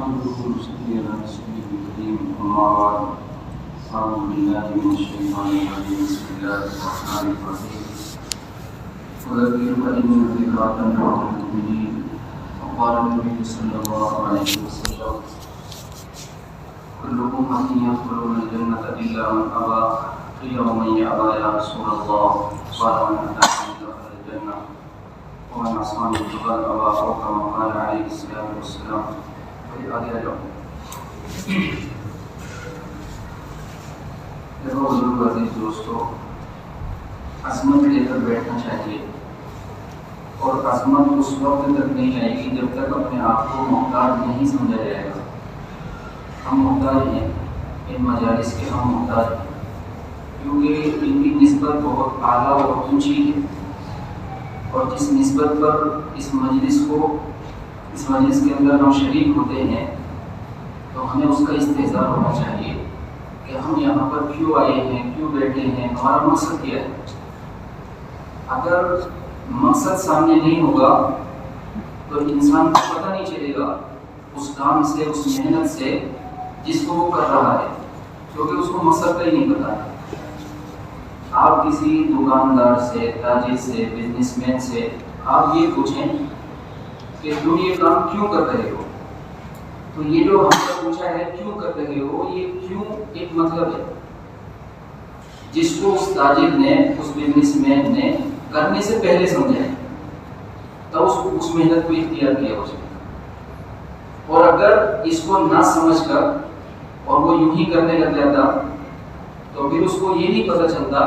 نحمده ونصلي على رسوله الكريم أما بعد أعوذ بالله من الشيطان الرجيم بسم الله الرحمن الرحيم وذكر فإن الذكرى تنفع المؤمنين وقال النبي صلى الله عليه وسلم كل أمة يدخلون الجنة إلا من أبى قيل ومن يأبى يا رسول الله قال من أتاني دخل الجنة ومن عصاني فقد أبى أو كما قال عليه الصلاة والسلام آگے آ جاؤ. دیکھو بزرگ عزیز دوستو، عظمت لے کر بیٹھنا چاہیے اور عظمت اس وقت تک نہیں آئے گی جب تک اپنے آپ کو محتاج نہیں سمجھا جائے گا. ہم محتاج ہیں ان مجالس کے، ہم محتاج ہیں کیونکہ ان کی نسبت بہت اعلیٰ اور اونچی ہے، اور جس نسبت پر اس مجلس کے اندر ہم شریک ہوتے ہیں تو ہمیں اس کا استحضار ہونا چاہیے کہ ہم یہاں پر کیوں آئے ہیں، کیوں بیٹھے ہیں، ہمارا مقصد کیا ہے. اگر مقصد سامنے نہیں ہوگا تو انسان کو پتہ نہیں چلے گا اس کام سے، اس محنت سے جس کو وہ کر رہا ہے، کیونکہ اس کو مقصد کا ہی نہیں پتہ ہے. آپ کسی دکاندار سے، تاجر سے، بزنس مین سے آپ یہ پوچھیں کہ تم یہ کام کیوں کر رہے ہو، تو یہ جو ہم نے پوچھا ہے کیوں کر رہے ہو، یہ کیوں ایک مطلب ہے جس کو اس تاجر نے، اس بزنس مین نے کرنے سے پہلے سمجھا ہے، تب اس محنت کو اختیار کیا اس نے. اور اگر اس کو نہ سمجھ کر اور وہ یوں ہی کرنے لگ جاتا تو پھر اس کو یہ نہیں پتہ چلتا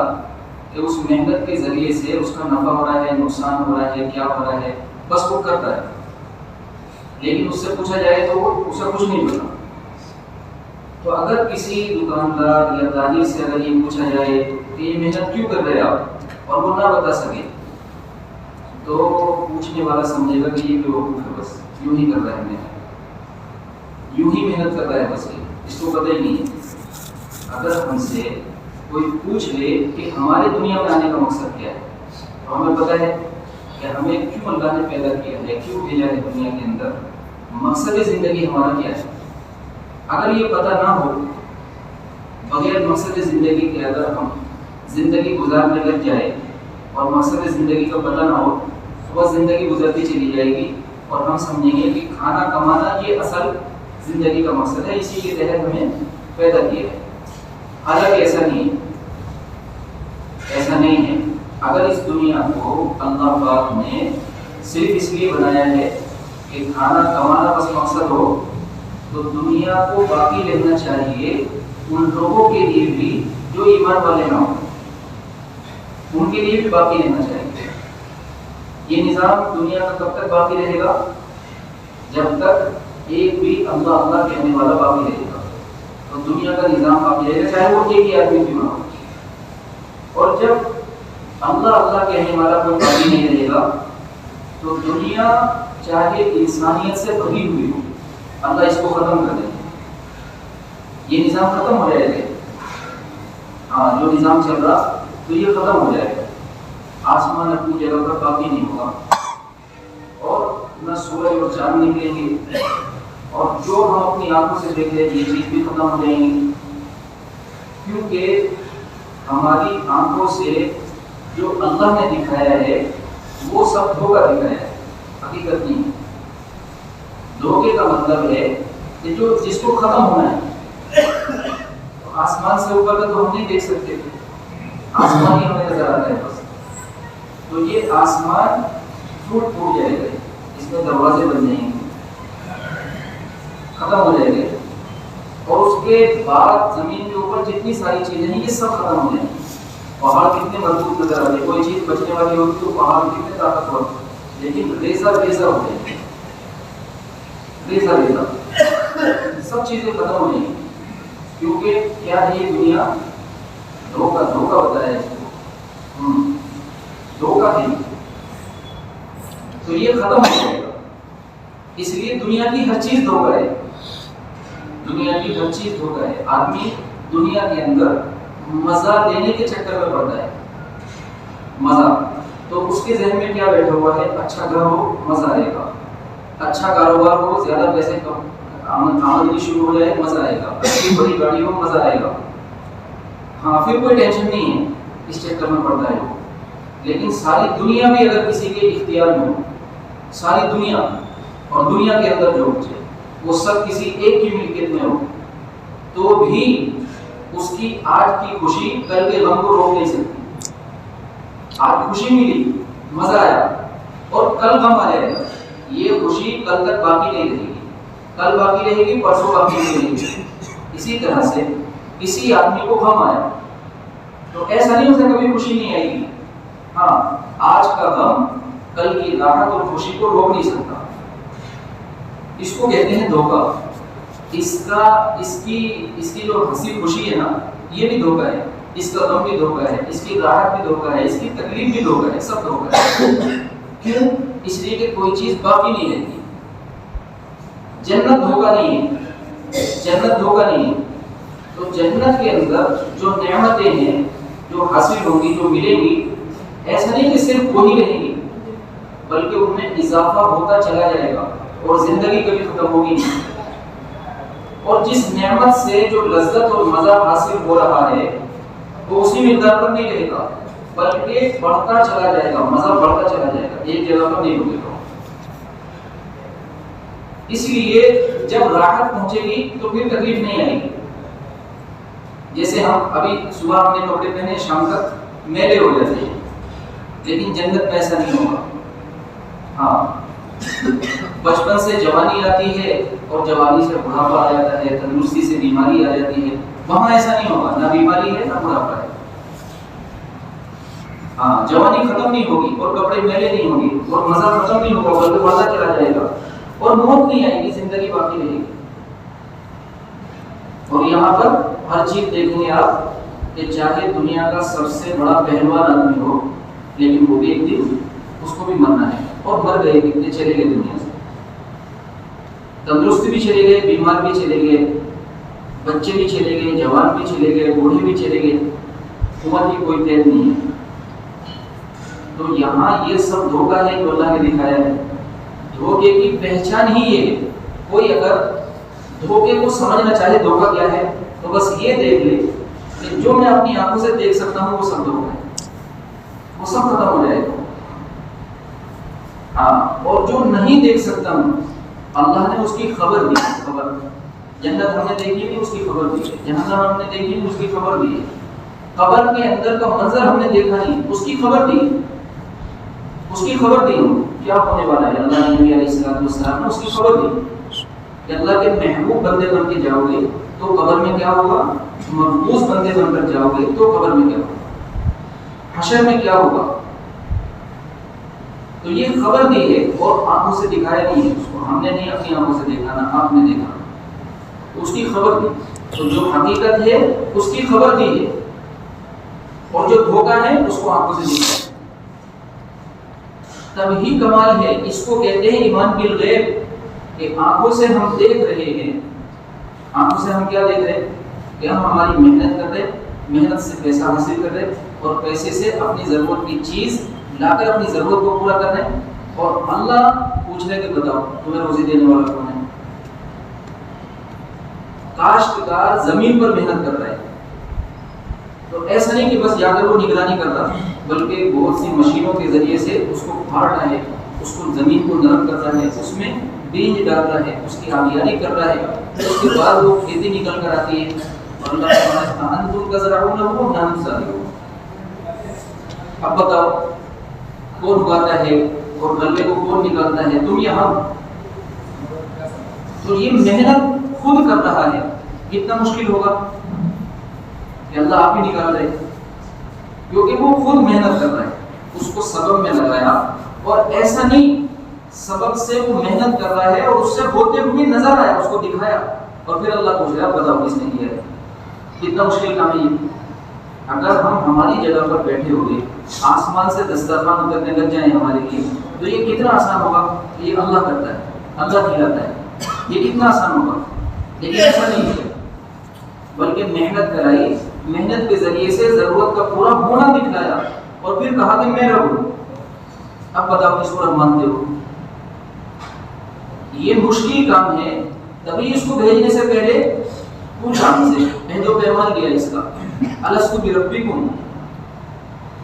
کہ اس محنت کے ذریعے سے اس کا نفع ہو رہا ہے، نقصان ہو رہا ہے، کیا ہو رہا ہے، بس وہ کرتا ہے. لیکن اس سے پوچھا جائے تو اسے کچھ نہیں پتا. تو اگر کسی دکاندار یا تاجر سے اگر یہ پوچھا جائے کہ یہ محنت کیوں کر رہے آپ، اور وہ نہ بتا سکے، تو پوچھنے والا سمجھے گا کہ یہ بیوقوف ہے، بس یوں ہی کر رہا ہے، محنت یوں ہی محنت کر رہا ہے، بس اس کو پتہ ہی نہیں ہے. اگر ہم سے کوئی پوچھ لے کہ ہمارے دنیا میں آنے کا مقصد کیا ہے، تو ہمیں پتہ ہے کہ ہمیں کیوں اللہ نے پیدا کیا ہے، کیوں بھیجا ہے دنیا کے اندر، مقصد زندگی ہمارا کیا ہے. اگر یہ پتہ نہ ہو، بغیر مقصد زندگی کے اگر ہم زندگی گزارنے لگ جائے اور مقصد زندگی کا پتہ نہ ہو تو بس زندگی گزرتی چلی جائے گی اور ہم سمجھیں گے کہ کھانا کمانا یہ اصل زندگی کا مقصد ہے، اسی کے تحت ہمیں پیدا کیا ہے. حالانکہ ایسا نہیں ہے، ایسا نہیں ہے. اگر اس دنیا کو اللہ پاک نے صرف اس لیے بنایا ہے کہ کھانا کمانا بس مقصد ہو، تو دنیا کو باقی رہنا چاہیے ان لوگوں کے لیے بھی جو ایمان والے نہ ہوں، ان کے لیے بھی باقی رہنا چاہیے. یہ نظام دنیا کا کب تک باقی رہے گا؟ جب تک ایک بھی اللہ اللہ کہنے والا باقی رہے گا تو دنیا کا نظام باقی رہے گا، چاہے وہ ایک ہی آدمی کیوں نہ ہو. اور جب اللہ اللہ کہنے والا کوئی باقی نہیں رہے گا تو دنیا چاہے انسانیت سے بھری ہوئی ہو، اللہ اس کو ختم کر دے گا، یہ نظام ختم ہو جائے گا. ہاں، جو نظام چل رہا تو یہ ختم ہو جائے گا. آسمان اپنی جگہ پر باقی نہیں ہوگا، اور نہ سورج اور چاند نکلیں گے، اور جو ہم اپنی آنکھوں سے دیکھ رہے ہیں یہ چیز بھی ختم ہو جائیں گی، کیونکہ ہماری آنکھوں سے جو اللہ نے دکھایا ہے وہ سب دھوکہ دکھایا ہے، حقیقت نہیں. دھوکے کا مطلب ہے کہ جو جس کو ختم ہونا ہے، تو آسمان سے اوپر کا تو ہم نہیں دیکھ سکتے، آسمان ہی ہمیں نظر آتا ہے بس. تو یہ آسمان ٹوٹ جائے گا، اس میں دروازے بن جائیں گے، ختم ہو جائے گا. اور اس کے بعد زمین کے اوپر جتنی ساری چیزیں ہیں یہ سب ختم ہو جائیں گی. پہاڑ کتنے مضبوط نظر آتے ہیں، کوئی چیز بچنے والی ہوگی تو پہاڑ کتنے طاقتور، لیکن ریزہ ہو جائے گی، ریزہ سب چیزیں ختم ہو جائیں گی. کیونکہ کیا ہے یہ دنیا؟ دھوکہ بتایا ہے اس کو، دھوکہ ہے، تو یہ ختم ہو جائے گا. اس لیے دنیا کی ہر چیز دھوکہ ہے، دنیا کی ہر چیز دھوکہ ہے. آدمی دنیا کے اندر مزہ لینے کے چکر میں پڑتا ہے، مزہ. تو اس کے ذہن میں کیا بیٹھا ہوا ہے؟ اچھا گھر ہو مزہ آئے گا، اچھا کاروبار ہو، زیادہ پیسے آمدنی شروع ہو جائے مزہ آئے گا، اچھی بڑی گاڑی ہو مزہ آئے گا، ہاں پھر کوئی ٹینشن نہیں ہے، اس چکر میں پڑتا ہے۔ لیکن ساری دنیا بھی اگر کسی کے اختیار میں ہو، ساری دنیا اور دنیا کے اندر جو بچے وہ سب کسی ایک کی ملکیت میں ہو، تو بھی اس کی آج کی خوشی کل کے غم کو روک نہیں سکتی۔ آج خوشی ملی، مزہ آیا، اور کل غم آ جائے گا، یہ خوشی کل تک باقی نہیں رہے گی، کل باقی رہے گی، پرسوں باقی نہیں رہے گی۔ اسی طرح سے کسی آدمی کو غم آیا تو ایسا نہیں اسے کبھی خوشی نہیں آئے گی، ہاں آج کا غم کل کی راحت اور خوشی کو روک نہیں سکتا۔ اس کو کہتے ہیں دھوکہ۔ اس کی جو ہنسی خوشی ہے نا، یہ بھی دھوکہ ہے، اس کا غم بھی دھوکہ ہے، اس کی راحت بھی دھوکہ ہے، اس کی تکلیف بھی دھوکہ ہے، سب دھوکہ ہے۔ کیوں؟ اس لیے کہ کوئی چیز باقی نہیں رہتی۔ جنت دھوکہ نہیں ہے، جنت دھوکہ نہیں ہے۔ تو جنت کے اندر جو نعمتیں ہیں، جو حاصل ہوں گی، جو ملیں گی، ایسا نہیں کہ صرف وہی رہیں گی، بلکہ ان میں اضافہ ہوتا چلا جائے گا اور زندگی کبھی ختم ہوگی نہیں۔ اور جس نعمت سے جو لذت اور مزہ حاصل ہو رہا ہے وہ اسی مقدار پر نہیں رہے گا، بلکہ بڑھتا چلا جائے گا، مزہ بڑھتا چلا جائے گا، ایک جگہ پر نہیں رکے گا۔ اس لیے جب راحت پہنچے گی تو پھر تکلیف نہیں آئے گی۔ جیسے ہم ابھی صبح ہم نے کپڑے پہنے، شام تک میلے ہو جاتے ہیں، لیکن جنت میں ایسا نہیں ہوگا۔ ہاں بچپن سے جوانی آتی ہے اور جوانی سے بڑھاپا آ جاتا ہے، تندرستی سے بیماری آ جاتی ہے، وہاں ایسا نہیں ہوگا، نہ بیماری ہے نہ بڑھاپا ہے۔ ہاں جوانی ختم نہیں ہوگی اور کپڑے میلے نہیں ہوں گے اور مزہ ختم نہیں ہوگا، بلکہ بڑھتا چلا جائے گا، اور موت نہیں آئے گی، زندگی باقی رہے گی۔ اور یہاں پر ہر چیز دیکھیں گے آپ کہ چاہے دنیا کا سب سے بڑا پہلوان آدمی ہو، لیکن وہ بھی ایک دن اس کو بھی مرنا ہے، اور مر گئے، کتنے چلے گئے دنیا سے، تندرست بھی چلے گئے، بیمار بھی چلے گئے، بچے بھی چلے گئے، جوان بھی چلے گئے، بوڑھے بھی چلے گئے، عمر کی کوئی قید نہیں ہے۔ تو یہاں یہ سب دھوکہ ہے جو اللہ نے دکھایا ہے۔ دھوکے کی پہچان ہی یہ ہے۔ کوئی اگر دھوکے کو سمجھنا چاہے دھوکہ کیا ہے، تو بس یہ دیکھ لے کہ جو میں اپنی آنکھوں سے دیکھ سکتا ہوں وہ سب دھوکہ ہے، وہ سب ختم ہو جائے گا۔ ہاں اور جو نہیں دیکھ سکتا ہوں، اللہ نے اس کی خبر دی، خبر جنت ہم نے دیکھی نہیں، اس کی خبر دی ہے، جہنم ہم نے دیکھی نہیں، اس کی خبر دی ہے، قبر کے اندر کا منظر ہم نے دیکھا نہیں، اس کی خبر دی، اس کی خبر دی کیا ہونے والا ہے۔ اللہ نے نبی علیہ السلام نے اس کی خبر دی کہ اللہ کے محبوب بندے بن کے جاؤ گے تو قبر میں کیا ہوگا، محفوظ بندے بن کر جاؤ گے تو قبر میں کیا ہوگا، حشر میں کیا ہوگا۔ تو یہ خبر دی ہے اور آنکھوں سے دکھایا نہیں ہے، اس کو ہم نے نہیں اپنی آنکھوں سے دیکھا، نہ آپ نے دیکھا، اس کی خبر دی۔ تو جو حقیقت ہے اس کی خبر دی ہے، اور جو دھوکہ ہے اس کو آنکھوں سے دکھایا۔ تب ہی کمال ہے، اس کو کہتے ہیں ایمان بالغیب، کہ آنکھوں سے ہم دیکھ رہے ہیں۔ آنکھوں سے ہم کیا دیکھ رہے ہیں کہ ہم ہماری محنت کر رہے، محنت سے پیسہ حاصل کر رہے، اور پیسے سے اپنی ضرورت کی چیز لا کر اپنی ضرورت کو پورا کر رہے ہیں، اور اللہ پوچھ رہے کہ بتاؤ تمہیں روزی دینے والا کون ہے۔ کاشتکار زمین پر محنت کر رہا ہے، تو ایسا نہیں کہ بس جا کر وہ نگرانی کرتا، بلکہ بہت سی مشینوں کے ذریعے سے اس کو پھاڑتا ہے، اس کو زمین کو نرم کرتا ہے، اس میں بیج ڈالتا ہے، اس کی آبیاری کر رہا ہے، اس کے بعد وہ کھیتی نکل کر آتی ہے، اور اللہ سبحانہ انتم تزرعونہ نحن الزارعون۔ اب بتاؤ کون اگاتا ہے اور غلے کو کون نکالتا ہے، تم یا ہم؟ تو یہ محنت خود کر رہا ہے، کتنا مشکل ہوگا کہ اللہ آپ ہی نکال رہے، کیونکہ وہ خود محنت کر رہا ہے، اس کو سبب میں لگایا، اور ایسا نہیں سبب سے وہ محنت کر رہا ہے اور اس سے ہوتے ہوئے نظر آیا، اس کو دکھایا، اور پھر اللہ پوچھ رہا بتاؤ کس نے کیا ہے۔ کتنا مشکل کام ہے یہ۔ اگر ہم ہماری جگہ پر بیٹھے ہوئے آسمان سے دسترخوان اترنے لگ جائیں ہمارے لیے، تو یہ کتنا آسان ہوگا کہ یہ اللہ کرتا ہے، اللہ کھلاتا ہے، یہ کتنا آسان ہوگا، لیکن ایسا نہیں ہے، بلکہ محنت کرائی، محنت کے ذریعے سے ضرورت کا پورا ہونا دکھلایا، اور پھر کہا کہ میں رب ہوں، اب بتاؤ کس کو رب مانتے ہو۔ یہ مشکل کام ہے تبھی اس کو بھیجنے سے پہلے پوچھا ہم سے، عہد و پیمان لیا اس کا، الستو بربکم،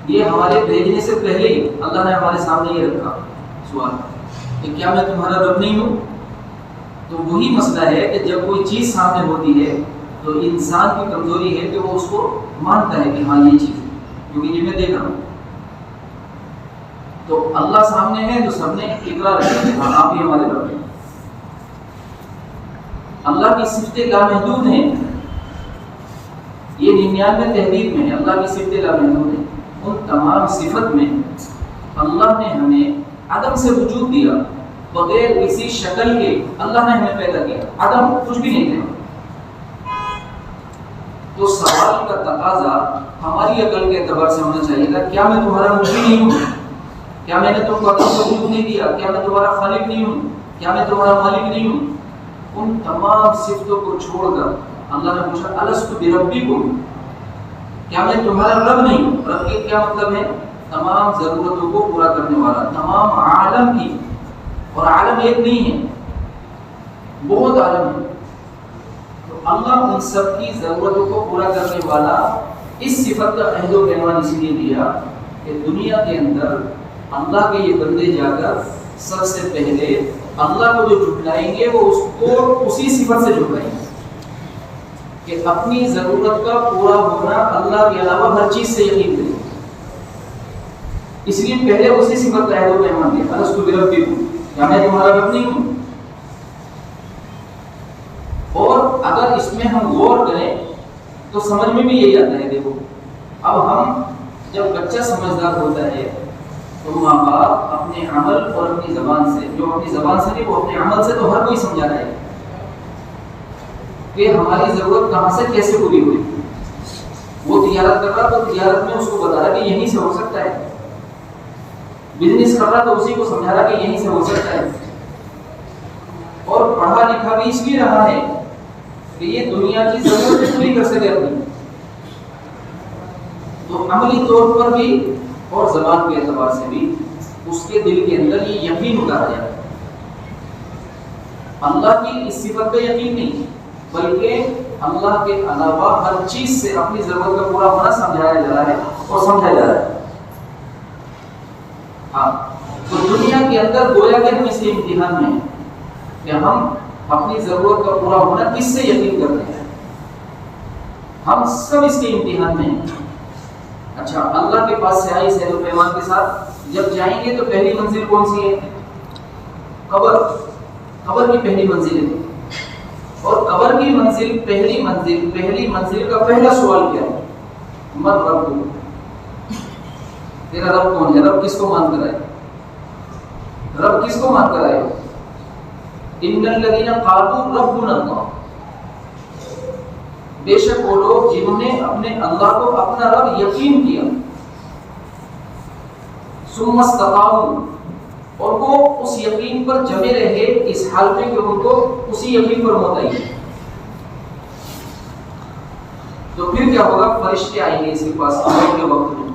یہ ہمارے بھیجنے سے پہلے ہی اللہ نے ہمارے سامنے یہ رکھا سوال کہ کیا میں تمہارا رب نہیں ہوں؟ تو وہی مسئلہ ہے کہ جب کوئی چیز سامنے ہوتی ہے تو انسان کی کمزوری ہے کہ وہ اس کو مانتا ہے کہ ہاں یہ چیز ہے، کیونکہ یہ میں دیکھ رہا ہوں۔ تو اللہ سامنے ہے تو سب نے اقرار کیا کہ ہاں آپ ہی ہمارے رب ہیں۔ اللہ کی صفتیں لامحدود ہیں، یہ 99 تحریر میں ہے، اللہ کی صفتیں لامحدود ہیں۔ ان تمام صفت میں اللہ نے ہمیں عدم سے وجود دیا، بغیر کسی شکل کے اللہ نے ہمیں پیدا کیا، عدم کچھ بھی نہیں تھا۔ تو سوال کا تقاضا ہماری عقل کے اعتبار سے ہونا چاہیے تھا، کیا میں تمہارا مبدی نہیں ہوں؟ کیا میں نے تم کو عدم سے وجود نہیں دیا؟ کیا میں تمہارا خالق نہیں ہوں؟ کیا میں تمہارا مالک نہیں ہوں؟ ان تمام صفتوں کو چھوڑ کر اللہ نے پوچھا الستو بربکم، کیا میں تمہارا رب نہیں ہوں؟ رب کے کیا مطلب ہے؟ تمام ضرورتوں کو پورا کرنے والا، تمام عالم کی، اور عالم ایک نہیں ہے، بہت عالم ہے، تو اللہ ان سب کی ضرورتوں کو پورا کرنے والا۔ اس صفت کا عہد و پیمان اس لیے دیا کہ دنیا کے اندر اللہ کے یہ بندے جا کر سب سے پہلے اللہ کو جو جھٹلائیں گے وہ اس کو اسی صفت سے جھٹلائیں گے کہ اپنی ضرورت کا پورا ہونا اللہ کے علاوہ ہر چیز سے یقین کریں۔ اس لیے پہلے اسی صفت کا عہد و پیمان دیا، الستو بربکم، کیا میں تمہارا رب نہیں ہوں؟ اور اگر اس میں ہم غور کریں تو سمجھ میں بھی یہی آتا ہے۔ دیکھو اب ہم جب بچہ سمجھدار ہوتا ہے تو ماں باپ اپنے عمل اور اپنی زبان سے، جو اپنی زبان سے نہیں وہ اپنے عمل سے تو ہر کوئی سمجھا رہا ہے کہ ہماری ضرورت کہاں سے کیسے پوری ہوئی۔ وہ تجارت کر رہا تو تجارت میں اس کو بتا رہا کہ یہیں سے ہو سکتا ہے، بزنس کر رہا تو اسی کو سمجھا رہا کہ یہیں سے ہو سکتا ہے، اور پڑھا لکھا بھی اس لیے رہا ہے کہ یہ دنیا کی ضرورت پوری کر سکے اپنی۔ تو عملی طور پر بھی اور زبان کے اعتبار سے بھی اس کے دل کے اندر یہ یقین اتارا جائے، اللہ کی اس صفت پہ یقین نہیں بلکہ اللہ کے علاوہ ہر چیز سے اپنی ضرورت کا پورا ہونا سمجھایا جا رہا ہے اور سمجھا جا رہا ہے۔ ہاں تو دنیا کے اندر گویا کہ ہم اس کے امتحان میں ہیں کہ ہم اپنی ضرورت کا پورا ہونا کس سے یقین کرتے ہیں، ہم سب اس کے امتحان میں ہیں۔ اچھا اللہ کے پاس سے آئی عہد و پیمان کے ساتھ جب جائیں گے تو پہلی منزل کون سی ہے؟ قبر، قبر کی پہلی منزل ہے، اور قبر کی منزل پہلی منزل کا پہلا سوال کیا ہے؟ من رب، تیرا رب کون ہے؟ رب کس کو مان کر آئے؟ رب کس کو مان کر آئے؟ ان الذین قالوا ربنا اللہ، بے شک وہ لوگ جنہوں نے اپنے اللہ کو اپنا رب یقین کیا، ثم استقاموا، اور وہ اس یقین پر جمے رہے اس حال میں کہ ان کو اسی یقین پر موت آئی، تو پھر کیا ہوگا؟ فرشتے آئیں گے اس کے پاس موت کے وقت میں،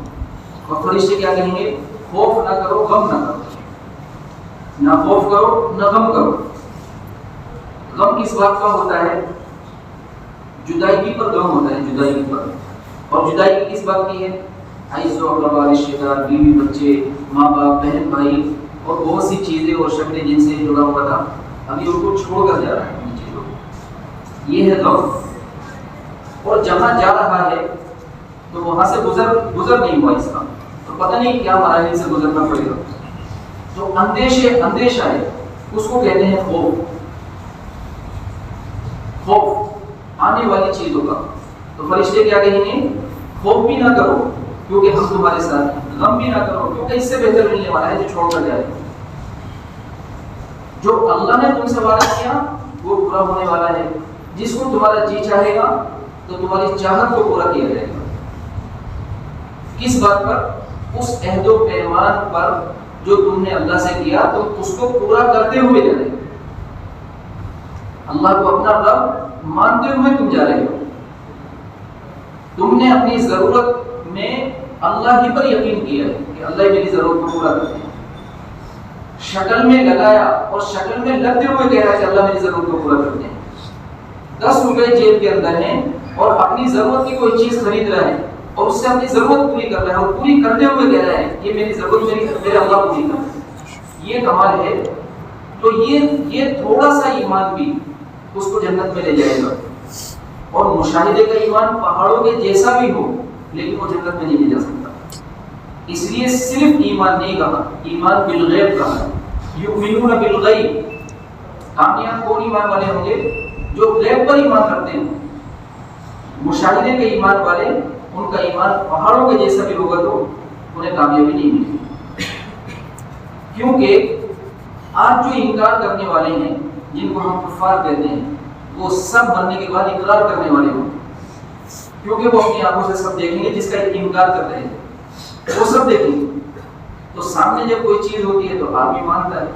اور فرشتے کیا کہیں گے؟ خوف نہ کرو، غم نہ کرو، نہ خوف کرو نہ غم کرو۔ غم کس بات کا ہوتا ہے؟ جدائی کی پر غم ہوتا ہے، جدائی کی پر، اور جدائی کی کس بات کی ہے؟ عزیز و اقربا، رشتہ دار، بیوی بچے، ماں باپ، بہن بھائی، اور بہت سی چیزیں اور شکلیں جن سے جڑا ہوا تھا، ابھی ان کو چھوڑ کر جا رہا ہے ان چیزوں کو، یہ ہے غم۔ اور جہاں جا رہا ہے تو وہاں سے گزر نہیں ہوا اس کا، تو پتہ نہیں کیا مراحل سے گزرنا پڑے گا، تو اندیشہ ہے، اس کو کہتے ہیں خوف، خوف آنے والی چیزوں کا۔ تو فرشتے کیا کہیں گے؟ خوف بھی نہ کرو کیونکہ ہم تمہارے ساتھ ہیں، غم بھی نہ کرو کیونکہ اس سے بہتر ملنے والا ہے جو چھوڑ کر جائے، جو اللہ نے تم سے وعدہ کیا وہ پورا ہونے والا ہے، جس کو تمہارا جی چاہے گا تو تمہاری چاہت کو پورا کیا جائے گا۔ کس بات پر؟ اس عہد و پیمان پر جو تم نے اللہ سے کیا تو اس کو پورا کرتے ہوئے جا رہے ہو، اللہ کو اپنا رب مانتے ہوئے تم جا رہے ہو، تم نے اپنی ضرورت میں اللہ ہی پر یقین کیا ہے کہ اللہ میری ضرورت کو پورا کرتے ہیں، شکل میں لگایا اور شکل میں لگتے ہوئے کہہ رہا ہے کہ اللہ میری ضرورت کو پورا کر دیں. 10 روپے جیب کے اندر ہیں اور اپنی ضرورت کی کوئی چیز خرید رہا ہے اور اس سے اپنی ضرورت پوری کر رہا ہے اور پوری کرتے ہوئے کہہ رہا ہے یہ میری ضرورت میرے اللہ پوری کر دیں. یہ کمال ہے. تو یہ تھوڑا سا ایمان بھی اس کو جنت میں لے جائے گا. اور مشاہدے کا ایمان پہاڑوں کے جیسا بھی ہو لیکن وہ جنت میں نہیں لے جا سکتا. اس لیے صرف ایمان نہیں کہا, ایمان بالغیب کہا. یؤمنون بالغیب. کامیاب کون ایمان والے ہوں گے؟ جو غیب پر ایمان کرتے ہیں. مشاہدے کے ایمان والے, ان کا ایمان پہاڑوں کے جیسا بھی ہوگا تو انہیں کامیابی نہیں ملے گی. کیونکہ آج جو انکار کرنے والے ہیں جن کو ہم کفار کہتے ہیں وہ سب مرنے کے بعد اقرار کرنے والے ہوں, کیونکہ وہ اپنی آنکھوں سے سب دیکھیں گے جس کا انکار کر رہے ہیں, وہ سب دیکھیں گے. تو سامنے جب کوئی چیز ہوتی ہے تو آدمی مانتا ہے,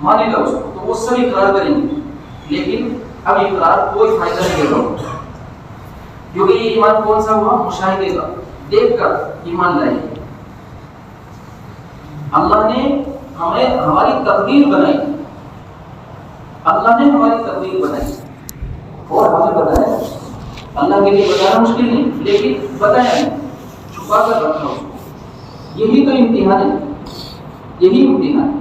مانے گا اس کو, تو وہ سب اقرار کریں گے. لیکن اب اقرار کوئی فائدہ نہیں دے گا, کیونکہ یہ ایمان کون سا ہوا؟ مشاہدے کا, دیکھ کر ایمان لائے. اللہ نے ہماری تقدیر بنائی, اللہ نے ہماری تقدیر بنائی اور ہمیں بتایا. اللہ کے لیے بتانا مشکل نہیں لیکن بتایا نہیں, چھپا کر رکھا اس کو. یہی تو امتحان ہے, یہی امتحان ہے.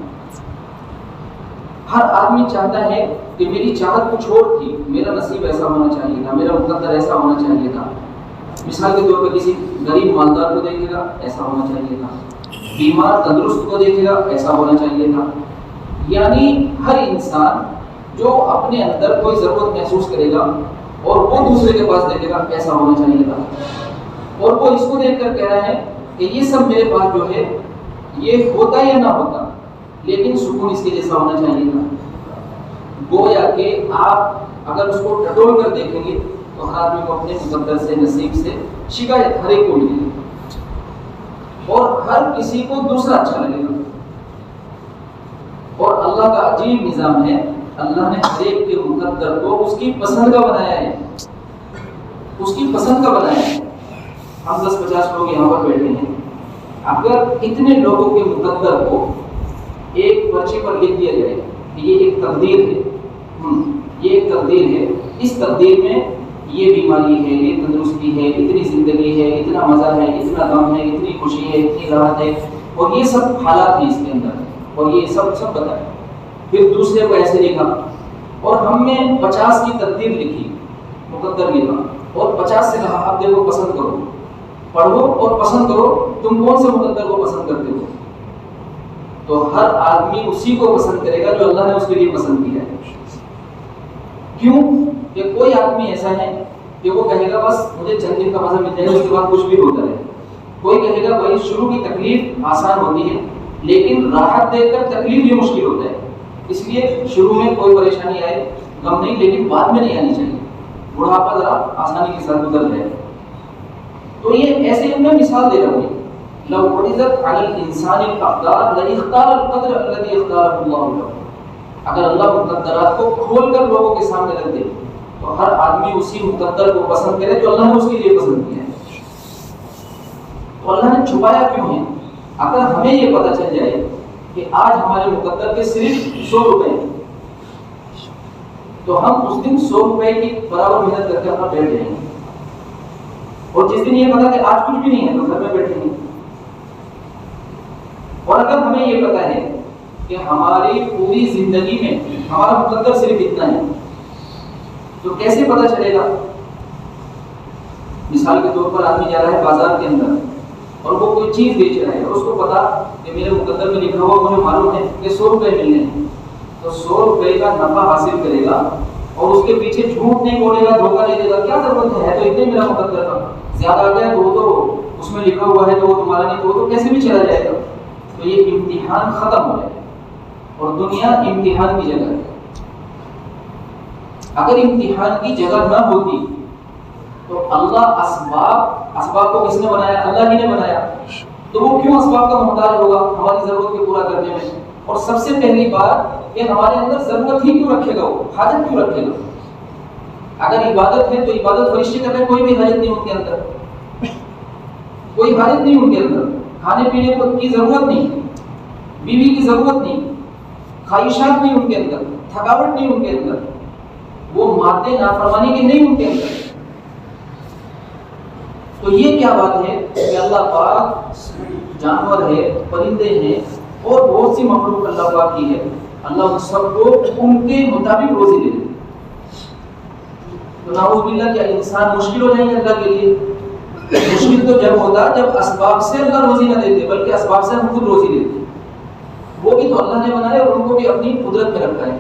ہر آدمی چاہتا ہے کہ میری چاہت کچھ اور تھی, میرا نصیب ایسا ہونا چاہیے تھا, میرا مقدر ایسا ہونا چاہیے تھا. مثال کے طور پہ کسی غریب مالدار کو دیکھے گا ایسا ہونا چاہیے تھا, بیمار تندرست کو دیکھے گا ایسا ہونا چاہیے تھا. یعنی ہر انسان جو اپنے اندر کوئی ضرورت محسوس کرے گا اور وہ دوسرے کے پاس دیکھے گا ایسا ہونا چاہیے تھا, اور وہ اس کو دیکھ کر کہہ رہا ہے کہ یہ سب میرے پاس جو ہے یہ ہوتا یا نہ ہوتا لیکن سکون اس کے جیسا ہونا چاہیے تھا. گویا کہ آپ اگر اس کو ٹٹول کر دیکھیں گے تو ہر آدمی کو اپنے مقدر سے, نصیب سے شکایت ہر ایک کو ملے گی اور ہر کسی کو دوسرا اچھا لگے گا. اور اللہ کا عجیب نظام ہے, اللہ نے ہر ایک کے مقدر کو اس کی پسند کا بنایا ہے, اس کی پسند کا بنایا ہے. ہم 10-50 لوگ یہاں پر بیٹھے ہیں, اگر اتنے لوگوں کے مقدر کو ایک پرچے پر لکھ دیا جائے کہ یہ ایک تقدیر ہے, یہ ایک تقدیر ہے, اس تقدیر میں یہ بیماری ہے, یہ تندرستی ہے, اتنی زندگی ہے, اتنا مزہ ہے, اتنا غم ہے, اتنی خوشی ہے, اتنی راحت ہے, اور یہ سب حالات ہیں اس کے اندر, اور یہ سب بتائیں. پھر دوسرے کو ایسے لکھا اور ہم نے 50 کی تقدیر لکھی, مقدر لکھا اور 50 سے کہا اب دیکھو پسند کرو, پڑھو اور پسند کرو, تم کون سے مقدر کو پسند کرتے ہو. تو ہر آدمی اسی کو پسند کرے گا جو اللہ نے اس کے لیے پسند کیا ہے. کیوں کہ کوئی آدمی ایسا ہے کہ وہ کہے گا بس مجھے چند دن کا مزہ مل جائے, اس کے بعد کچھ بھی ہوتا رہے. کوئی کہے گا بھائی شروع کی تکلیف آسان ہوتی ہے لیکن راحت دیکھ کر تکلیف بھی مشکل ہوتا ہے, اس لیے شروع میں کوئی پریشانی آئے غم نہیں, لیکن بعد میں نہیں آنی چاہیے, بڑھاپا ذرا آسانی کے ساتھ گزر جائے. تو یہ ایسے میں مثال دے رہا ہوں. لو عرضت علی الانسان الاقدار لاختار القدر الذي اختاره الله له. اگر اللہ مقدرات کو کھول کر لوگوں کے سامنے رکھ دے تو ہر آدمی اسی مقدر کو پسند کرے جو اللہ نے اس کے لیے پسند کیا ہے. تو اللہ نے چھپایا کیوں ہے؟ اگر ہمیں یہ پتہ چل جائے کہ آج ہمارے مقدر کے صرف 100 روپے ہیں تو ہم اس دن 100 روپے کی برابر محنت کر کے اپنا بیٹھ جائیں گے, اور جس دن یہ پتا کہ آج کچھ بھی نہیں ہے تو گھر میں بیٹھیں گے. اور اگر ہمیں یہ پتا ہے کہ ہماری پوری زندگی میں ہمارا مقدر صرف اتنا ہے تو کیسے پتا چلے گا؟ مثال کے طور پر آدمی جا رہا ہے بازار کے اندر اور وہ کوئی چیز بیچ رہا ہے اور اس کو پتا کہ میرے مقدر میں لکھا ہوا مجھے معلوم ہے کہ 100 روپے ملنے ہیں, تو 100 روپے کا نفع حاصل کرے گا اور اس کے پیچھے جھوٹ نہیں بولے گا, دھوکہ نہیں دے گا. کیا ضرورت ہے تو اتنے میرا مقدر کا, زیادہ آ گیا تو اس میں لکھا ہوا ہے تو وہ تمہارا نہیں تو کیسے بھی چلا جائے گا. تو یہ امتحان ختم ہو جائے اور دنیا امتحان کی جگہ ہے. اگر امتحان کی جگہ نہ ہوتی تو اللہ اسباب کو کس نے بنایا؟ اللہ ہی نے بنایا. تو وہ کیوں اسباب کا محتاج ہوگا ہماری ضرورت کو پورا کرنے میں؟ اور سب سے پہلی بات کہ ہمارے اندر ضرورت ہی کیوں رکھے گا, وہ حاجت کیوں رکھے گا؟ اگر عبادت ہے تو عبادت فرشتے کرتے ہیں, کوئی بھی حاجت نہیں ان کے اندر, کوئی حاجت نہیں ان کے اندر, کھانے پینے کی ضرورت نہیں. بیوی کی ضرورت نہیں، خواہشات نہیں ان کے اندر، تھکاوٹ نہیں ان کے اندر، وہ مادے نافرمانی کے نہیں ان کے اندر. تو یہ کیا بات ہے کہ اللہ پاک جانور ہے، پرندے ہیں اور بہت سی مخلوق اللہ پاک کی ہے، اللہ سب کو ان کے مطابق روزی دے دے. تو نعوذ باللہ کیا انسان مشکل ہو جائیں گے اللہ کے لیے؟ مشکل تو جب ہوتا جب اسباب سے اللہ روزی نہ دیتے بلکہ اسباب سے ہم خود روزی دیتے. وہ بھی تو اللہ نے بنائے اور ان کو بھی اپنی قدرت میں رکھا ہے،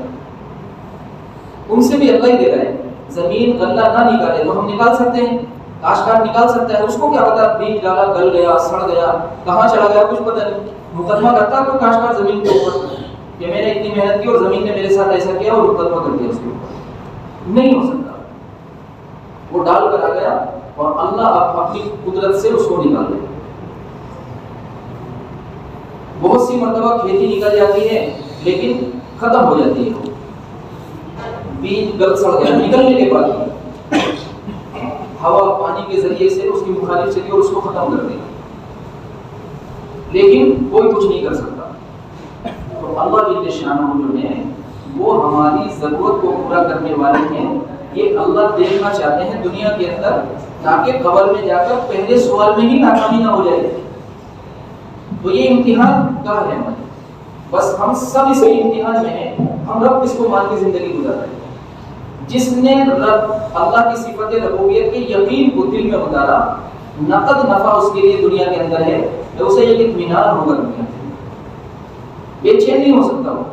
ان سے بھی اللہ ہی دے رہا ہے. زمین غلہ نہ نکالے تو ہم نکال سکتے ہیں، کاشتکار نکال سکتا ہے، اس کو کیا پتا بیج ڈالا گل گیا سڑ گیا کہاں چلا گیا کچھ پتہ نہیں. مقدمہ کرتا کوئی کاشتکار زمین کے اوپر کہ میں نے اتنی محنت کی اور زمین نے میرے ساتھ ایسا کیا اور مقدمہ کر دیا اس کے اوپر؟ نہیں ہو سکتا. وہ ڈال کر آ گیا اور اللہ اپنی قدرت سے اس کو نکال دے. بہت سی مرتبہ کھیتی نکل جاتی ہے لیکن ختم ہو جاتی ہے، بیج گل سڑ گیا، نکلنے کے بعد ہوا پانی کے ذریعے سے اس کی مخالف چلی اور اس کو ختم کر دے، لیکن کوئی کچھ نہیں کر سکتا. تو اللہ جل شانہ جو ہے وہ ہماری ضرورت کو پورا کرنے والے ہیں. یہ اللہ دیکھنا چاہتے ہیں دنیا کے اندر تاکہ قبر میں جا کر پہلے سوال میں ہی ناکامی نہ ہو جائے. تو یہ امتحان کا ہے، بس ہم سب اس کے امتحان میں ہیں. ہم رب اس کو مان کی زندگی گزار رہے ہیں. جس نے رب اللہ کی صفت ربوبیت کے یقین کو دل میں اتارا، نقد نفع اس کے لیے دنیا کے اندر ہے، تو اسے ایک اطمینان ہوگا دنیا میں. بے چین نہیں ہو سکتا، وہ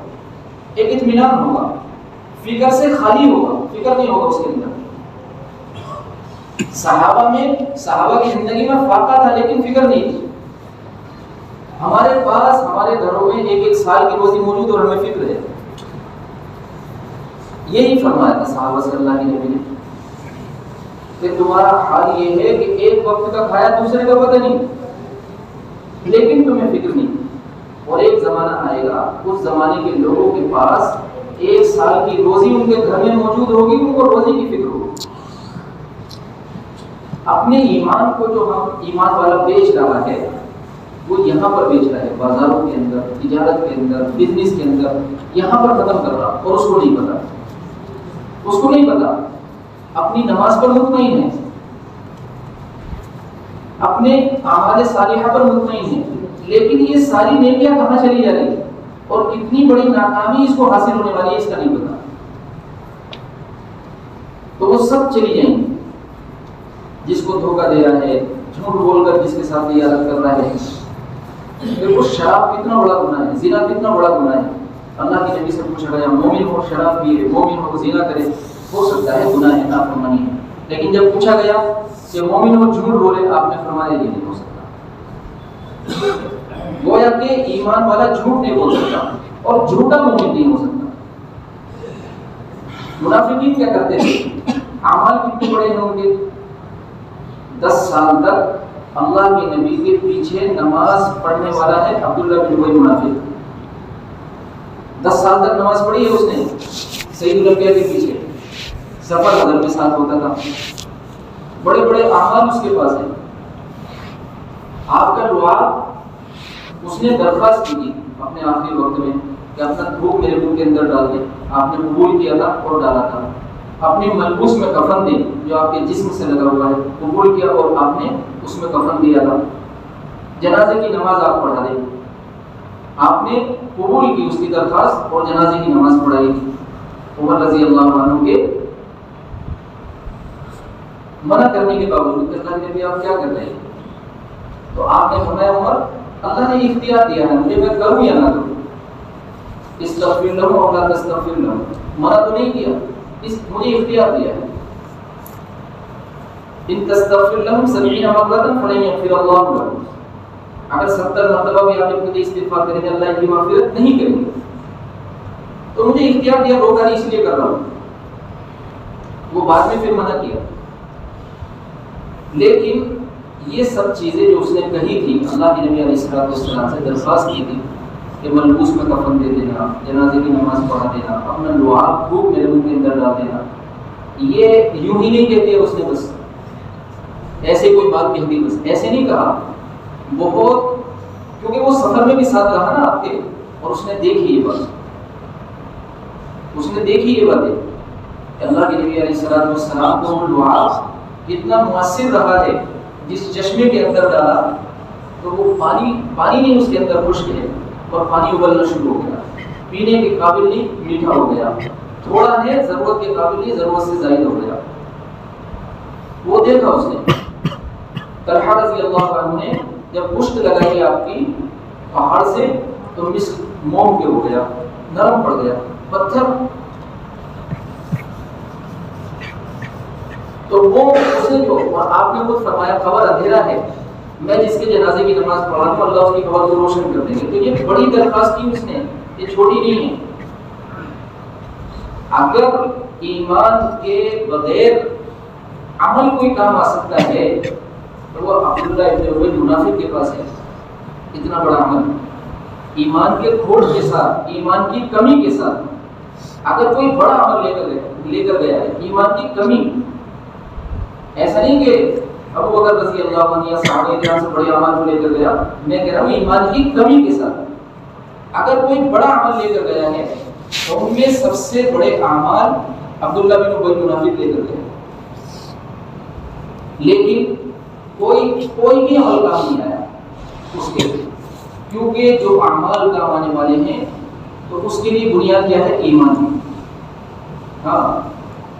ایک اطمینان ہوگا، فکر سے خالی ہوگا، فکر نہیں ہوگا اس کے اندر. صحابہ کی زندگی میں فاقہ تھا لیکن فکر نہیں تھی. ہمارے پاس ہمارے گھروں میں ایک ایک سال کی روزی موجود اور ہمیں فکر ہے. یہی فرمایا تھا صحابہ سے اللہ کے نبی نے کہ تمہارا حال یہ ہے کہ ایک وقت کا کھایا دوسرے کا پتہ نہیں لیکن تمہیں فکر نہیں. اور ایک زمانہ آئے گا اس زمانے کے لوگوں کے پاس ایک سال کی روزی ان کے گھر میں موجود ہوگی، ان کو روزی کی فکر ہوگی. اپنے ایمان کو جو ہم ایمان والا بیچ رہا ہے وہ یہاں پر بیچ رہا ہے، بازاروں کے اندر، تجارت کے اندر، بزنس کے اندر، یہاں پر ختم کر رہا اور اس کو نہیں پتا. اس کو نہیں پتا. اپنی نماز پر مطمئن ہے، اپنے اعمال صالحہ پر مطمئن ہے، لیکن یہ ساری نیکیاں کہاں چلی جا رہی اور کتنی بڑی ناکامی اس کو حاصل ہونے والی ہے اس کا نہیں پتا. تو وہ سب چلی جائیں گی. جس کو دھوکہ دے رہا ہے، جھوٹ بول کر جس کے ساتھ زیارت کر رہا ہے. دیکھو شراب کتنا بڑا گناہ ہے، زنا کتنا بڑا گناہ ہے. اللہ کے نبی سے پوچھا گیا مومن ہو شراب پیے، مومن ہو زنا کرے، ہو سکتا ہے گناہ ہے، نافرمانی ہے. لیکن جب پوچھا گیا کہ مومن ہو جھوٹ بولے، آپ نے فرمایا یہ نہیں ہو سکتا. گویا کہ ایمان والا جھوٹ نہیں بول سکتا اور جھوٹا مومن نہیں ہو سکتا. منافقین کیا کرتے ہیں؟ اعمال کتنے بڑے ہوں گے. 10 سال تک اللہ کے نبی کے پیچھے نماز پڑھنے والا ہے عبداللہ بن ابی منافق. 10 سال تک نماز پڑھی ہے اس نے سید الانبیاء کے پیچھے. سفر حضر میں ساتھ ہوتا تھا. بڑے بڑے اعمال اس کے پاس ہیں. آپ کا دعا اس نے درخواست کی تھی اپنے آخری وقت میں کہ اپنا تھوک میرے منہ کے اندر ڈال دیں. آپ نے قبول کیا تھا اور ڈالا تھا. اپنے ملبوس میں کفن دیں جو آپ کے جسم سے لگا ہوا ہے، قبول کیا اور آپ نے اس میں کفن دیا تھا. جنازے کی نماز آپ پڑھا دیں، آپ نے قبول کی اس کی درخواست اور جنازے کی نماز پڑھائی تھی. عمر رضی اللہ عنہ کے منع کرنے کے باوجود اللہ کے نبی آپ کیا کر رہے ہیں؟ تو آپ نے فرمایا عمر اللہ نے اختیار دیا ہے مجھے، میں کروں یا نہ کروں. استغفر لهم اور لا تستغفر لهم، منع تو نہیں کیا، مجھے اختیار دیا ہے. ان تستغفر لهم 70 مرة فلن يغفر الله لهم. اگر 70 مرتبہ بھی آپ کے لیے استغفار کریں گے اللہ کی مغفرت نہیں کریں گے. تو مجھے اختیار دیا، روکا نہیں، اس لیے کر رہا ہوں. وہ بعد میں پھر منع کیا. لیکن یہ سب چیزیں جو اس نے کہی تھی اللہ کے نبی علیہ السلام سے درخواست کی تھی کہ ملبوس میں کفن دے دینا، جنازے کی نماز پڑھا دینا، اپنا لعاب تھوک میرے منہ کے اندر ڈال دینا، یہ یوں ہی نہیں کہتے اس نے بس ایسے کوئی بات کہہ دی، بس ایسے نہیں کہا. بہت کیونکہ وہ سفر میں بھی ساتھ رہا نا آپ کے، اور اس نے دیکھی یہ بات، اس نے دیکھی یہ باتیں کہ اللہ کے نبی علیہ السلام کو لعاب اتنا مؤثر رہا ہے، جس چشمے کے اندر ڈالا تو وہ پانی نہیں اس کے اندر خشک ہے اور پانی ابلنا شروع ہو گیا، پینے کے قابل نہیں، میٹھا ہو گیا، تھوڑا ہے ضرورت کے قابل نہیں، ضرورت سے زائد ہو گیا۔ وہ دیکھا اس نے، طلحہ رضی اللہ عنہ نے جب پشت لگائی آپ کی پہاڑ سے تو مسک موم کے ہو گیا، نرم پڑ گیا پتھر، تو وہ اسے جو آپ نے خود فرمایا خبر اندھیرا ہے، میں جس کے جنازے کی نماز پڑھا ہوں اللہ اس کی خبر کو روشن کر دیں گے۔ تو یہ بڑی درخواست کی اس نے، یہ چھوٹی نہیں ہے۔ اگر ایمان کے بغیر عمل کوئی کام آ سکتا ہے تو وہ عبداللہ ابن ابی منافق کے پاس ہے اتنا بڑا عمل، ایمان کے کھوٹ کے ساتھ، ایمان کی کمی کے ساتھ اگر کوئی بڑا عمل لے کر گیا ہے، ایمان کی کمی، ایسا نہیں کہ ابو بکر رضی اللہ عنہ یا صحابہ کرام سے بڑے اعمال کو لے کر گیا، میں کہہ رہا ہوں ایمان کی کمی کے ساتھ اگر کوئی بڑا عمل لے کر گیا ہے تو ان میں سب سے بڑے اعمال عبداللہ بن ابی منافق لے کر گئے، لیکن کوئی بھی عمل کام نہیں آیا اس کے، کیونکہ جو اعمال کام آنے والے ہیں تو اس کے لیے بنیاد کیا ہے؟ ایمان۔ ہاں،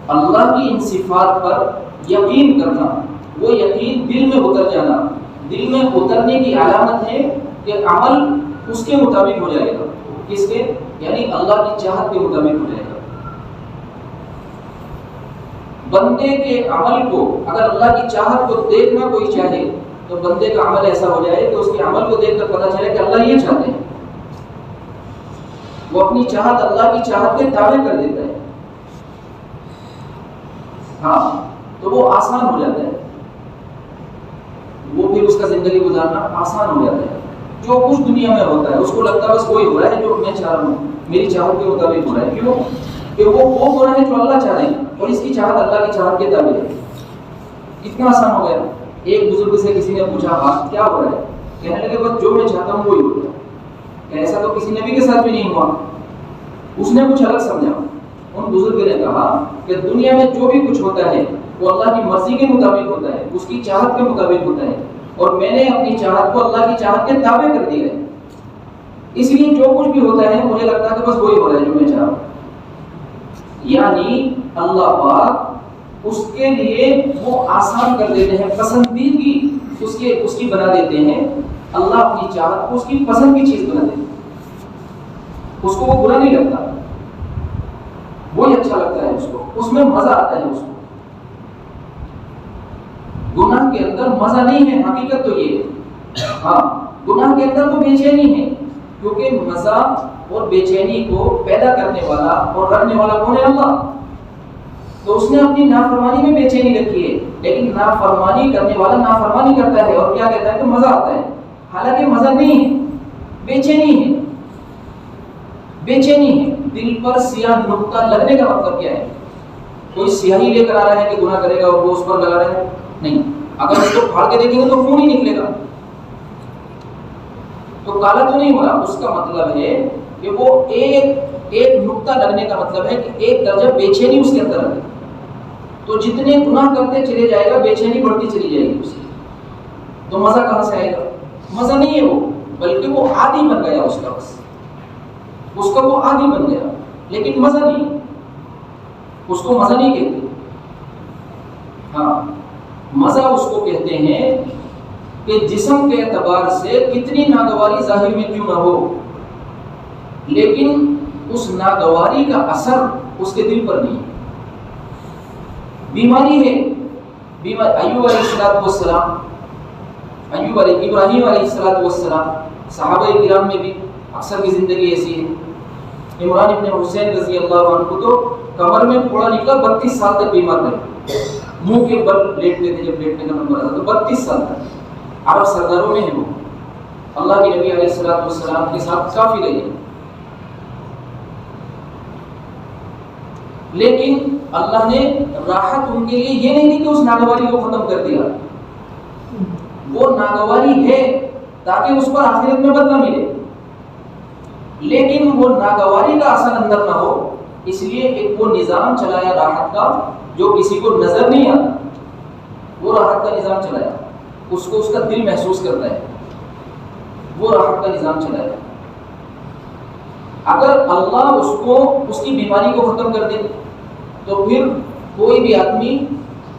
اللہ کی ان صفات پر یقین کرنا، وہ یقین دل میں اتر جانا، دل میں اترنے کی علامت ہے کہ عمل اس کے مطابق ہو جائے گا، کس کے؟ یعنی اللہ کی چاہت کے مطابق ہو جائے گا۔ بندے کے عمل کو اگر اللہ کی چاہت کو دیکھنا کوئی چاہے تو بندے کا عمل ایسا ہو جائے کہ اس کے عمل کو دیکھ کر پتہ چلے کہ اللہ یہ چاہتے ہیں، وہ اپنی چاہت اللہ کی چاہت کے تابع کر دیتا ہے، ہاں، تو وہ آسان ہو جاتا ہے، وہ پھر اس کا زندگی گزارنا آسان ہو جاتا ہے۔ جو کچھ دنیا میں ہوتا ہے اس کو لگتا ہے بس وہی ہو رہا ہے جو میں چاہ رہا ہوں، میری چاہت کے مطابق ہو رہا ہے، کیوں کہ وہ ہو رہا ہے جو اللہ چاہ رہے ہیں اور اس کی چاہت اللہ کی چاہت کے تابع ہے۔ کتنا آسان ہو گیا۔ ایک بزرگ سے کسی نے پوچھا آپ کیا ہو رہا ہے؟ کہنے لگے بس جو میں چاہتا ہوں وہی ہو رہا ہے۔ ایسا تو کسی نبی کے ساتھ بھی نہیں ہوا۔ اس نے کچھ الگ سمجھا، ان بزرگ نے کہا کہ دنیا میں جو بھی کچھ ہوتا ہے وہ اللہ کی مرضی کے مطابق ہوتا ہے، اس کی چاہت کے مطابق ہوتا ہے، اور میں نے اپنی چاہت کو اللہ کی چاہت کے تابع کر دیا ہے، اس لیے جو کچھ بھی ہوتا ہے مجھے لگتا ہے کہ بس وہی ہو رہا ہے جو میں چاہ رہا ہوں۔ یعنی اللہ پاک اس کے لیے وہ آسان کر دیتے ہیں، پسندیدگی اس کی بنا دیتے ہیں، اللہ اپنی چاہت کو اس کی پسند کی چیز بنا دیتے ہیں، اس کو وہ برا نہیں لگتا، وہی اچھا لگتا ہے اس کو، اس میں مزہ آتا ہے اس کو۔ گناہ کے اندر مزہ نہیں ہے، حقیقت تو یہ ہے۔ ہاں، گناہ کے اندر تو بے چینی ہے، کیونکہ مزہ اور بے چینی کو پیدا کرنے والا اور رکھنے والا کون ہے؟ اللہ۔ تو اس نے اپنی نافرمانی میں بے چینی رکھی ہے، لیکن نافرمانی کرنے والا نافرمانی کرتا ہے اور کیا کہتا ہے کہ مزہ آتا ہے، حالانکہ مزہ نہیں ہے، بے چینی ہے، بے چینی ہے۔ دل پر سیاہ نقطہ لگنے کا مطلب کیا ہے؟ کوئی سیاہی لے کر آ رہا ہے کہ گناہ کرے گا اور وہ اس پر لگا رہا ہے؟ نہیں، اگر اس کو پھاڑ کے دیکھیں گے تو خون ہی نکلے گا، تو کالا تو نہیں ہو رہا۔ اس کا مطلب ہے کہ وہ ایک نقطہ لگنے کا مطلب ہے کہ ایک درجہ بے چینی اس کے اندر ہے، تو جتنے گناہ کرتے چلے جائے گا بے چینی بڑھتی چلی جائے گی اس کی، تو مزہ کہاں سے آئے گا؟ مزہ نہیں ہے وہ، بلکہ وہ عادی بن گیا اس کا، بس اس کا وہ عادی بن گیا، لیکن مزہ نہیں، اس کو مزہ نہیں کہتے۔ ہاں، مزہ اس کو کہتے ہیں کہ جسم کے اعتبار سے کتنی ناگواری ظاہر میں کیوں نہ ہو، لیکن اس ناگواری کا اثر اس کے دل پر نہیں۔ بیماری ہے، ایوب علیہ السلام، ابراہیم علیہ السلام، صحابہ کرام میں بھی اکثر کی زندگی ایسی ہے۔ عمران ابن حسین رضی اللہ عنہ کو تو کمر میں پھوڑا نکلا، 32 سال تک بیمار رہے، منہ کے بل لیٹتے تھے، جب لیٹنے کا نمبر آتا تو 32 سال تک عرب سرداروں میں ہے وہ، اللہ کے نبی علیہ السلام کے ساتھ کافی رہے، لیکن اللہ نے راحت ان کے لیے یہ نہیں دی کہ اس ناگواری کو ختم کر دیا، وہ ناگواری ہے تاکہ اس پر آخرت میں بدلہ ملے، لیکن وہ ناگواری کا اثر اندر نہ ہو، اس لیے ایک وہ نظام چلایا راحت کا جو کسی کو نظر نہیں آتا، وہ راحت کا نظام چلایا، اس کو اس کا دل محسوس کرتا ہے، وہ راحت کا نظام چلایا۔ اگر اللہ اس کو اس کی بیماری کو ختم کر دے تو پھر کوئی بھی آدمی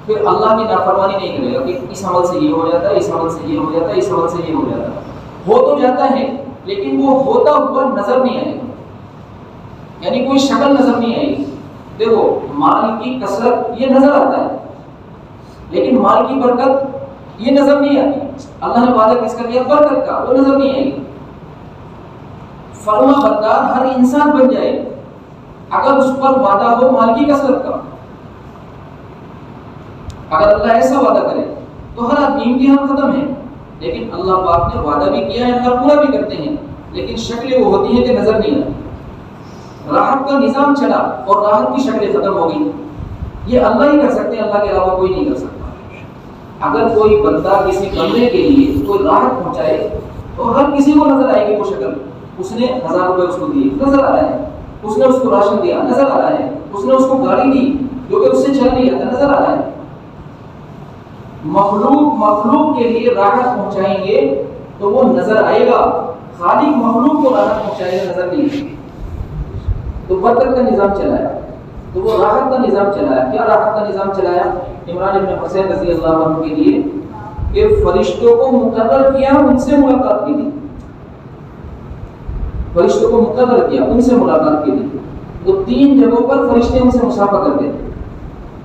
پھر اللہ کی نافرمانی نہیں کرے گا کہ اس عمل سے یہ ہو جاتا ہے، اس عمل سے یہ ہو جاتا ہے، اس عمل سے یہ ہو جاتا ہے۔ ہو تو جاتا ہے لیکن وہ ہوتا ہوا نظر نہیں آئے گا، یعنی کوئی شکل نظر نہیں آئے گی۔ دیکھو مال کی کثرت یہ نظر آتا ہے لیکن مال کی برکت یہ نظر نہیں آتی۔ اللہ نے وعدہ کس کا کیا؟ برکت کا، وہ نظر نہیں آئے گی۔ فرما بردار ہر انسان بن جائے اگر اس پر وعدہ ہو مال کی کثرت کا، اگر اللہ ایسا وعدہ کرے تو ہر آدمی امتحان ختم ہے۔ لیکن اللہ پاک نے وعدہ بھی کیا ہے، اللہ پورا بھی کرتے ہیں، لیکن شکلیں وہ ہوتی ہیں کہ نظر نہیں آتی۔ راحت کا نظام چلا اور راحت کی شکلیں ختم ہو گئی، یہ اللہ ہی کر سکتے ہیں، اللہ کے علاوہ کوئی نہیں کر سکتا۔ اگر کوئی بندہ کسی کمرے کے لیے کوئی راحت پہنچائے تو ہر کسی کو نظر آئے گی وہ شکل، اس نے 1000 روپے اس کو دیے نظر آ رہا ہے، اس نے اس کو راشن دیا نظر آ رہا ہے، اس نے اس کو گاڑی دی جو کہ اس سے چل نہیں رہا نظر آ رہا ہے۔ مخلوق کے لیے راحت پہنچائیں گے تو وہ نظر آئے گا، خالق مخلوق کو راحت پہنچائے گا نظر نہیں آئے گی۔ تو برکت کا نظام چلایا، تو وہ راحت کا نظام چلایا۔ کیا راحت کا نظام چلایا؟ عمران ابن حسین رضی اللہ عنہ کے لیے کہ فرشتوں کو مقرر کیا ان سے ملاقات کے لیے، فرشتوں کو مقرر کیا ان سے ملاقات کے لیے۔ وہ 3 جگہوں پر فرشتے ان سے مصافحہ کرتے تھے،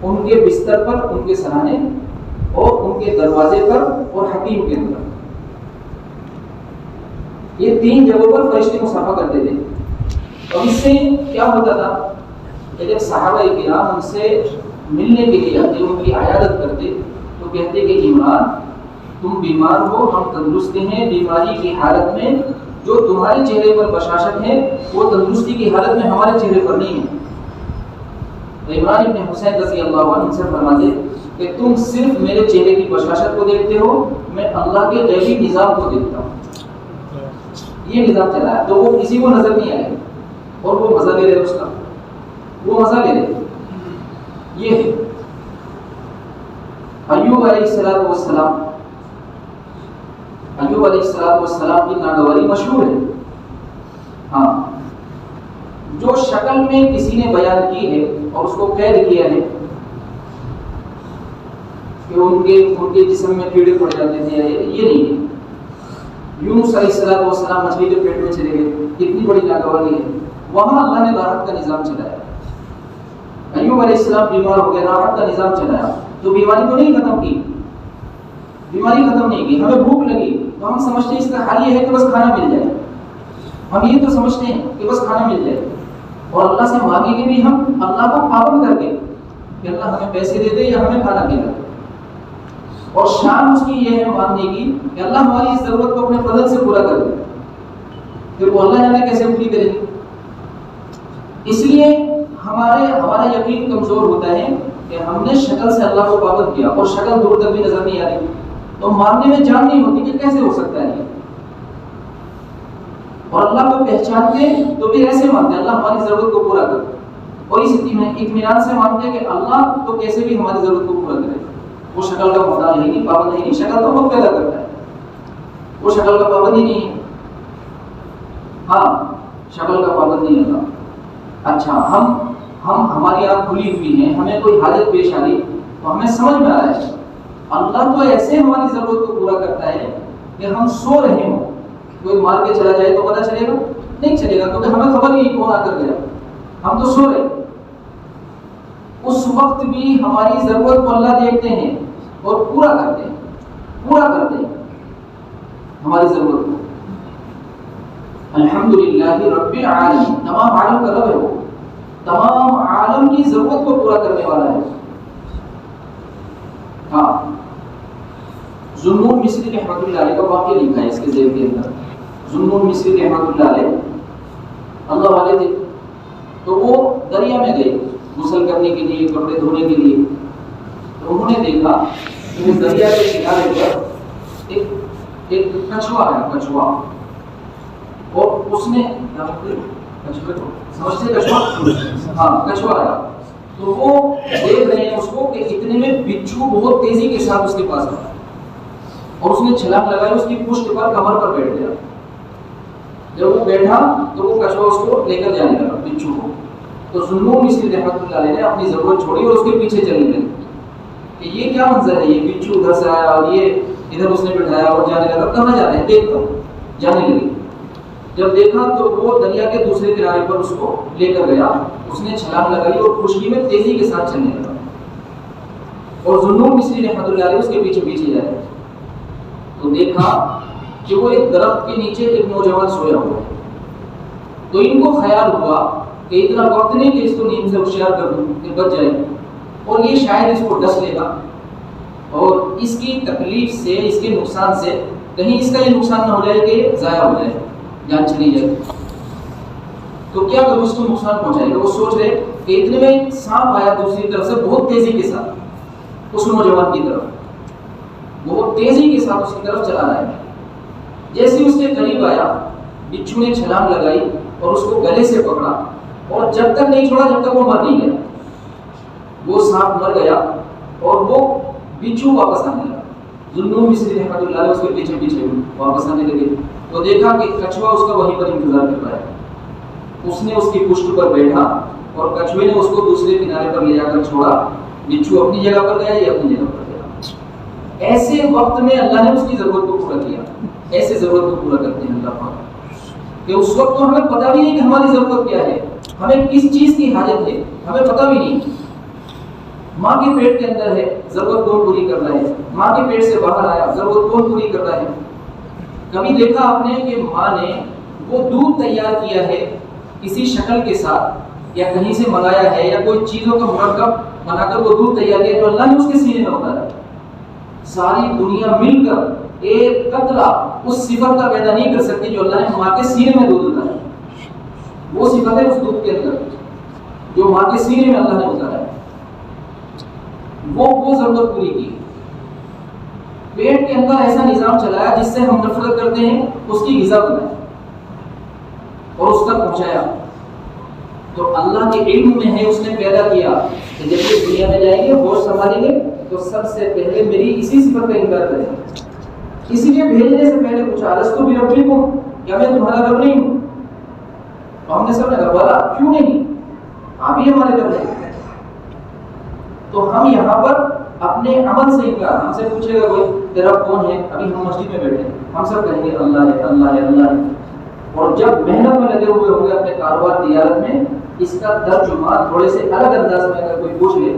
ان کے بستر پر، ان کے سرانے اور ان کے دروازے پر اور حتیم کے اندر، یہ 3 جگہوں پر فرشتے مصافحہ کرتے تھے۔ اور اس سے کیا ہوتا تھا کہ جب صحابہ کرام ان سے ملنے کے لیے آتے، ان کی عیادت کرتے تو کہتے کہ عمران تم بیمار ہو، ہم تندرست ہیں، بیماری کی حالت میں جو تمہارے چہرے پر بشاشت ہے وہ تندرستی کی حالت میں ہمارے چہرے پر نہیں ہے۔ تو عمران ابن حسین رضی اللہ عنہ سے فرماتے کہ تم صرف میرے چہرے کی بشاشت کو دیکھتے ہو، میں اللہ کے غیبی نظام کو دیکھتا ہوں۔ یہ نظام چلا ہے تو وہ کسی کو نظر نہیں آئے اور وہ مزہ لے رہے اس کا، وہ مزہ لے رہے۔ یہ ہے ایوب علیہ السلام، ایوب علیہ السلام کی ناگواری مشہور ہے۔ ہاں، جو شکل میں کسی نے بیان کی ہے اور اس کو قید کیا ہے کہ ان کے جسم میں کیڑے پڑ جاتے تھے، یہ نہیں ہے۔ یونس علیہ السلام مچھلی کے پیٹ میں چلے گئے، کتنی بڑی ناگواری ہے، وہاں اللہ نے راحت کا نظام چلایا۔ ایوب علیہ السلام بیمار ہو گئے، راحت کا نظام چلایا، تو بیماری تو نہیں ختم کی، بیماری ختم نہیں کی۔ ہمیں بھوک لگی تو ہم سمجھتے ہیں اس کا حل یہ ہے کہ بس کھانا مل جائے، ہم یہ تو سمجھتے ہیں کہ بس کھانا مل جائے، اور اللہ سے مانگیں گے بھی ہم اللہ کو پابند کر کے کہ اللہ ہمیں پیسے دے دے یا ہمیں کھانا کھلا۔ اور شان اس کی یہ ہے ماننے کی کہ اللہ ہماری اس ضرورت کو اپنے فضل سے پورا کر دے، پھر وہ اللہ جانے کیسے پوری کرے گی۔ اس لیے ہمارا یقین کمزور ہوتا ہے کہ ہم نے شکل سے اللہ کو پابند کیا اور شکل دور تک بھی نظر نہیں آ رہی، تو ماننے میں جان نہیں ہوتی کہ کیسے ہو سکتا ہے یہ۔ اور اللہ کو پہچانتے تو بھی ایسے مانتے اللہ ہماری ضرورت کو پورا کرے، اور اس اطمینان سے مانتے کہ اللہ تو کیسے بھی ہماری ضرورت کو پورا کرے۔ وہ شکل کا محتاج ہے نہیں، پابند ہے نہیں، شکل تو خود پیدا کرتا ہے، وہ شکل کا پابند ہی نہیں ہے۔ ہاں، شکل کا پابند نہیں اللہ۔ اچھا، ہماری آنکھ کھلی ہوئی ہیں، ہمیں کوئی حاجت پیش آ رہی تو ہمیں سمجھ میں آ رہا ہے اللہ تو ایسے ہماری ضرورت کو پورا کرتا ہے کہ ہم سو رہے ہوں، کوئی مار کے چلا جائے تو پتہ چلے گا؟ نہیں چلے گا، کیونکہ ہمیں خبر نہیں کون آ کر گیا، ہم تو سو رہے۔ اس وقت بھی ہماری ضرورت کو اللہ دیکھتے ہیں اور پورا کرتے ہیں ہماری ضرورت کو۔ الحمدللہ رب العالمین، تمام عالم کا رب ہے، وہ تمام عالم کی ضرورت کو پورا کرنے والا ہے۔ ہاں، ذوالنون مصری رحمۃ اللہ علیہ کا واقعہ لکھا ہے اس کے ذیل کے اندر۔ ذوالنون مصری رحمۃ اللہ علیہ اللہ والے تھے، تو وہ دریا میں گئے غسل کرنے کے لیے، کپڑے دھونے کے لیے، تو انہوں نے دیکھا کہ دریا کے کنارے پر ایک کچھوا ہے، کچھوا اور اس نے سمجھتے کچھوا، ہاں کچھوا آیا، تو وہ دیکھ رہے ہیں اس کو کہ اتنے میں بچھو بہت تیزی کے ساتھ اس کے پاس آیا اور اس نے چھلانگ لگائی، اس کی پشت پر کمر پر بیٹھ گیا۔ جب وہ بیٹھا تو وہ کچھوا اس کو لے کر جانے لگا بچھو کو، تو ذوالنون مصری رحمۃ اللہ علیہ نے اپنی ضرورت چھوڑی اور اس کے پیچھے چلنے لگے کہ یہ کیا منظر ہے، یہ بچھو ادھر سے آیا اور یہ ادھر اس نے بٹھایا اور جانے لگا، کہاں جا رہے ہیں دیکھتا ہوں، جانے لگے۔ جب دیکھا تو وہ دریا کے دوسرے کنارے پر اس کو لے کر گیا، اس نے چھلانگ لگائی اور خشکی میں تیزی کے ساتھ چلنے لگا اور ذوالنون مصری رحمۃ اللہ علیہ اس کے پیچھے پیچھے جائے تو دیکھا کہ وہ ایک درخت کے نیچے ایک نوجوان سویا ہوا ہے۔ تو ان کو خیال ہوا کہ اتنا وقت نہیں کہ اس کو نیند سے ہوشیار کر دوں کہ بچ جائے، اور یہ شاید اس کو ڈس لے گا اور اس کی تکلیف سے، اس کے نقصان سے کہیں اس کا یہ نقصان نہ ہو جائے کہ ضائع ہو جائے، جان چلی جائے، تو کیا کروں، اس کو نقصان پہنچائے گا۔ وہ سوچ رہے کہ اتنے میں ایک سانپ آیا دوسری طرف سے بہت تیزی کے ساتھ اس نوجوان کی طرف، بہت تیزی کے ساتھ اس کی طرف چلا رہا ہے۔ جیسے اس کے قریب آیا، بچھو نے چھلانگ لگائی اور اس کو گلے سے پکڑا اور جب تک نہیں چھوڑا جب تک وہ مر نہیں گیا۔ وہ سانپ مر گیا اور وہ بچھو واپس آنے لگا۔ ذوالنون مصری رحمۃ اللہ علیہ اس کے پیچھے پیچھے واپس آنے لگے تو دیکھا کہ کچھوا اس کا وہیں پر انتظار کر رہا ہے۔ اس نے اس کی پشت پر بیٹھا اور کچھوے نے اس کو دوسرے کنارے پر لے جا کر چھوڑا، بچھو اپنی جگہ پر گیا، یہ اپنی جگہ پر گیا۔ ایسے وقت میں اللہ نے اس کی ضرورت کو پورا کیا، ایسے ضرورت کو پورا کرتے ہیں اللہ پاک کہ اس وقت تو ہمیں پتہ بھی نہیں کہ ہماری ضرورت کیا ہے، ہمیں کس چیز کی حاجت ہے، ہمیں پتہ بھی نہیں۔ ماں کے پیٹ کے اندر ہے، ضرورت کون پوری کر رہا ہے، ماں کے پیٹ سے باہر آیا، ضرورت کون پوری کر رہا ہے۔ کبھی دیکھا آپ نے کہ ماں نے وہ دودھ تیار کیا ہے کسی شکل کے ساتھ یا کہیں سے منگایا ہے یا کوئی چیزوں کا مرکب بنا کر وہ دودھ تیار کیا تو اللہ نے اس کے سینے میں اتارا ہے۔ ساری دنیا مل کر ایک قطرہ اس صفت کا پیدا نہیں کر سکتی جو اللہ نے ماں کے سینے میں دودھ اتارا ہے۔ وہ صفت ہے اس دودھ کے اندر جو ماں کے سینے میں اللہ نے اتارا ہے، وہ ضرورت پوری کی۔ پیٹ کے اندر ایسا نظام چلایا جس سے ہم نفرت کرتے ہیں، اس کی غذا بنائی اور اس تک پہنچایا۔ تو اللہ کے علم میں ہے، اس نے پیدا کیا کہ جب یہ دنیا میں جائیں گے، ہوش سنبھالیں گے تو سب سے پہلے میری اسی صفت کا انکار کریں گے۔ اسی لیے بھیجنے سے پہلے پوچھا الستو بربکم، کیا میں تمہارا رب نہیں ہوں؟ تو ہم نے سب نے کہا بلا، کیوں نہیں، آپ ہی ہمارے رب ہیں۔ تو ہم یہاں پر اپنے عمل سے انکار، ہم سے پوچھے گا کوئی تیرا کون ہے، ابھی ہم مسجد میں بیٹھے ہیں، ہم سب کہیں گے اللہ ہے اللہ ہے اللہ ہے، اور جب محنت میں لگے ہوئے ہوں گے اپنے کاروبار تجارت میں، اس کا ترجمہ تھوڑے سے الگ انداز میں اگر کوئی پوچھ لے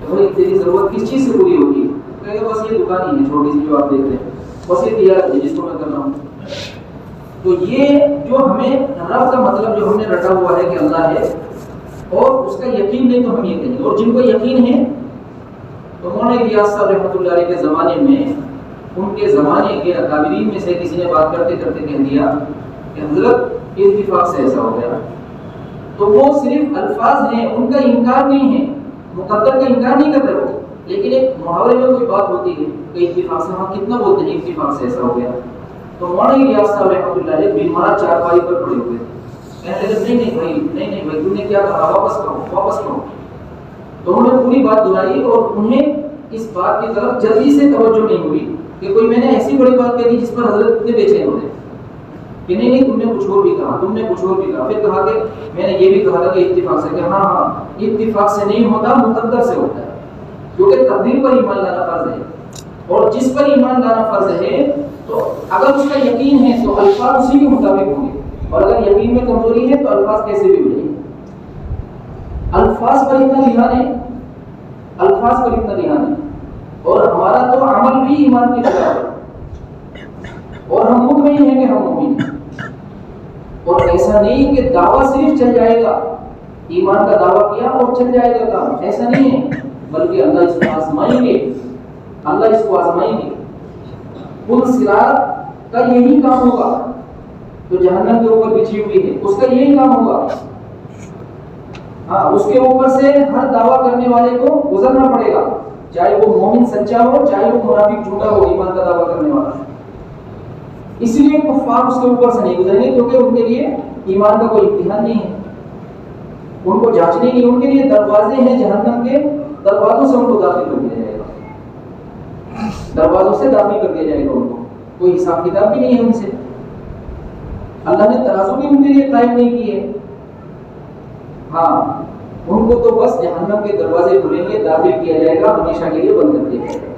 تو بھائی تیری ضرورت کس چیز سے پوری ہوگی، تو کہے گا بس یہ دکان ہی ہے چھوٹی سی جو آپ دیکھ رہے ہیں، بس یہ تجارت ہے جس کو میں کر رہا ہوں۔ تو یہ جو ہمیں رب کا مطلب جو ہم نے رٹا ہوا ہے کہ اللہ ہے اور اس کا یقین نہیں تو ہم یہ کہیں گے، اور جن کو یقین ہے تو مولانا الیاس صاحب رحمۃ اللہ علیہ کے زمانے میں، ان کے زمانے کے اکابرین میں سے کسی نے بات کرتے کرتے کہہ دیا کہ حضرت اتفاق سے ایسا ہو گیا، تو وہ صرف الفاظ ہیں، ان کا انکار نہیں ہے، مقدر کا انکار نہیں کر رہے وہ، لیکن ایک محاورے میں کوئی بات ہوتی ہے کہ اتفاق سے، ہم کتنا بولتے ہیں اتفاق سے ایسا ہو گیا۔ تو مولانا الیاس صاحب رحمۃ اللہ علیہ بیمار چارپائی پر پڑے ہوئے کہنے لگے نہیں بھائی تم نے کیا کہا، واپس کرو۔ تو انہوں نے پوری بات دہرائی اور انہیں اس بات کی طرف جلدی سے توجہ نہیں ہوئی کہ کوئی میں نے ایسی بڑی بات کہی جس پر حضرت اتنے بے چین ہوتے کہ نہیں تم نے کچھ اور بھی کہا، پھر کہا کہ میں نے یہ بھی کہا تھا کہ اتفاق سے، کہ ہاں اتفاق سے نہیں ہوتا، مقدر سے ہوتا ہے، کیونکہ تقدیر پر ایمان لانا فرض ہے، اور جس پر ایمان لانا فرض ہے تو اگر اس کا یقین ہے تو الفاظ اسی کے مطابق ہوں گے، اور اگر یقین میں کمزوری ہے تو الفاظ کیسے بھی ہو جائیں گے۔ الفاظ پر اتنا دھیان ہے، اور ہمارا تو عمل بھی ایمان کی خلاف ہے، اور ہم مطمئن ہیں کہ ہم مومن ہیں، اور ایسا نہیں کہ دعویٰ صرف چل جائے گا، ایمان کا دعویٰ کیا اور چل جائے گا کام، ایسا نہیں ہے، بلکہ اللہ اس کو آزمائیں گے۔ پل صراط کا یہی کام ہوگا، تو جہنم کے اوپر بچھی ہوئی ہے اس کا یہی کام ہوگا، ہاں اس کے اوپر سے ہر دعویٰ کرنے والے کو گزرنا پڑے گا، چاہے وہ مومن سچا ہو، چاہے وہ منافق جھوٹا ہو، ایمان کا دعویٰ کرنے والا۔ اس لیے کفار اس کے اوپر سے نہیں گزریں گے، کیونکہ ان کے لیے ایمان کا کوئی امتحان نہیں ہے، ان کو جانچنے کی، ان کے لیے دروازے ہیں جہنم کے، دروازوں سے ان کو داخل کر دیا جائے گا، دروازوں سے داخل کر دیا جائے گا ان کو، کوئی حساب کتاب بھی نہیں ہے ان سے، اللہ نے ترازو بھی ان کے لیے قائم نہیں کیے، ہاں ان کو تو بس جہنم کے دروازے کھلیں گے، داخل کیا جائے گا، ہمیشہ کے لیے بند کر دیا جائے گا۔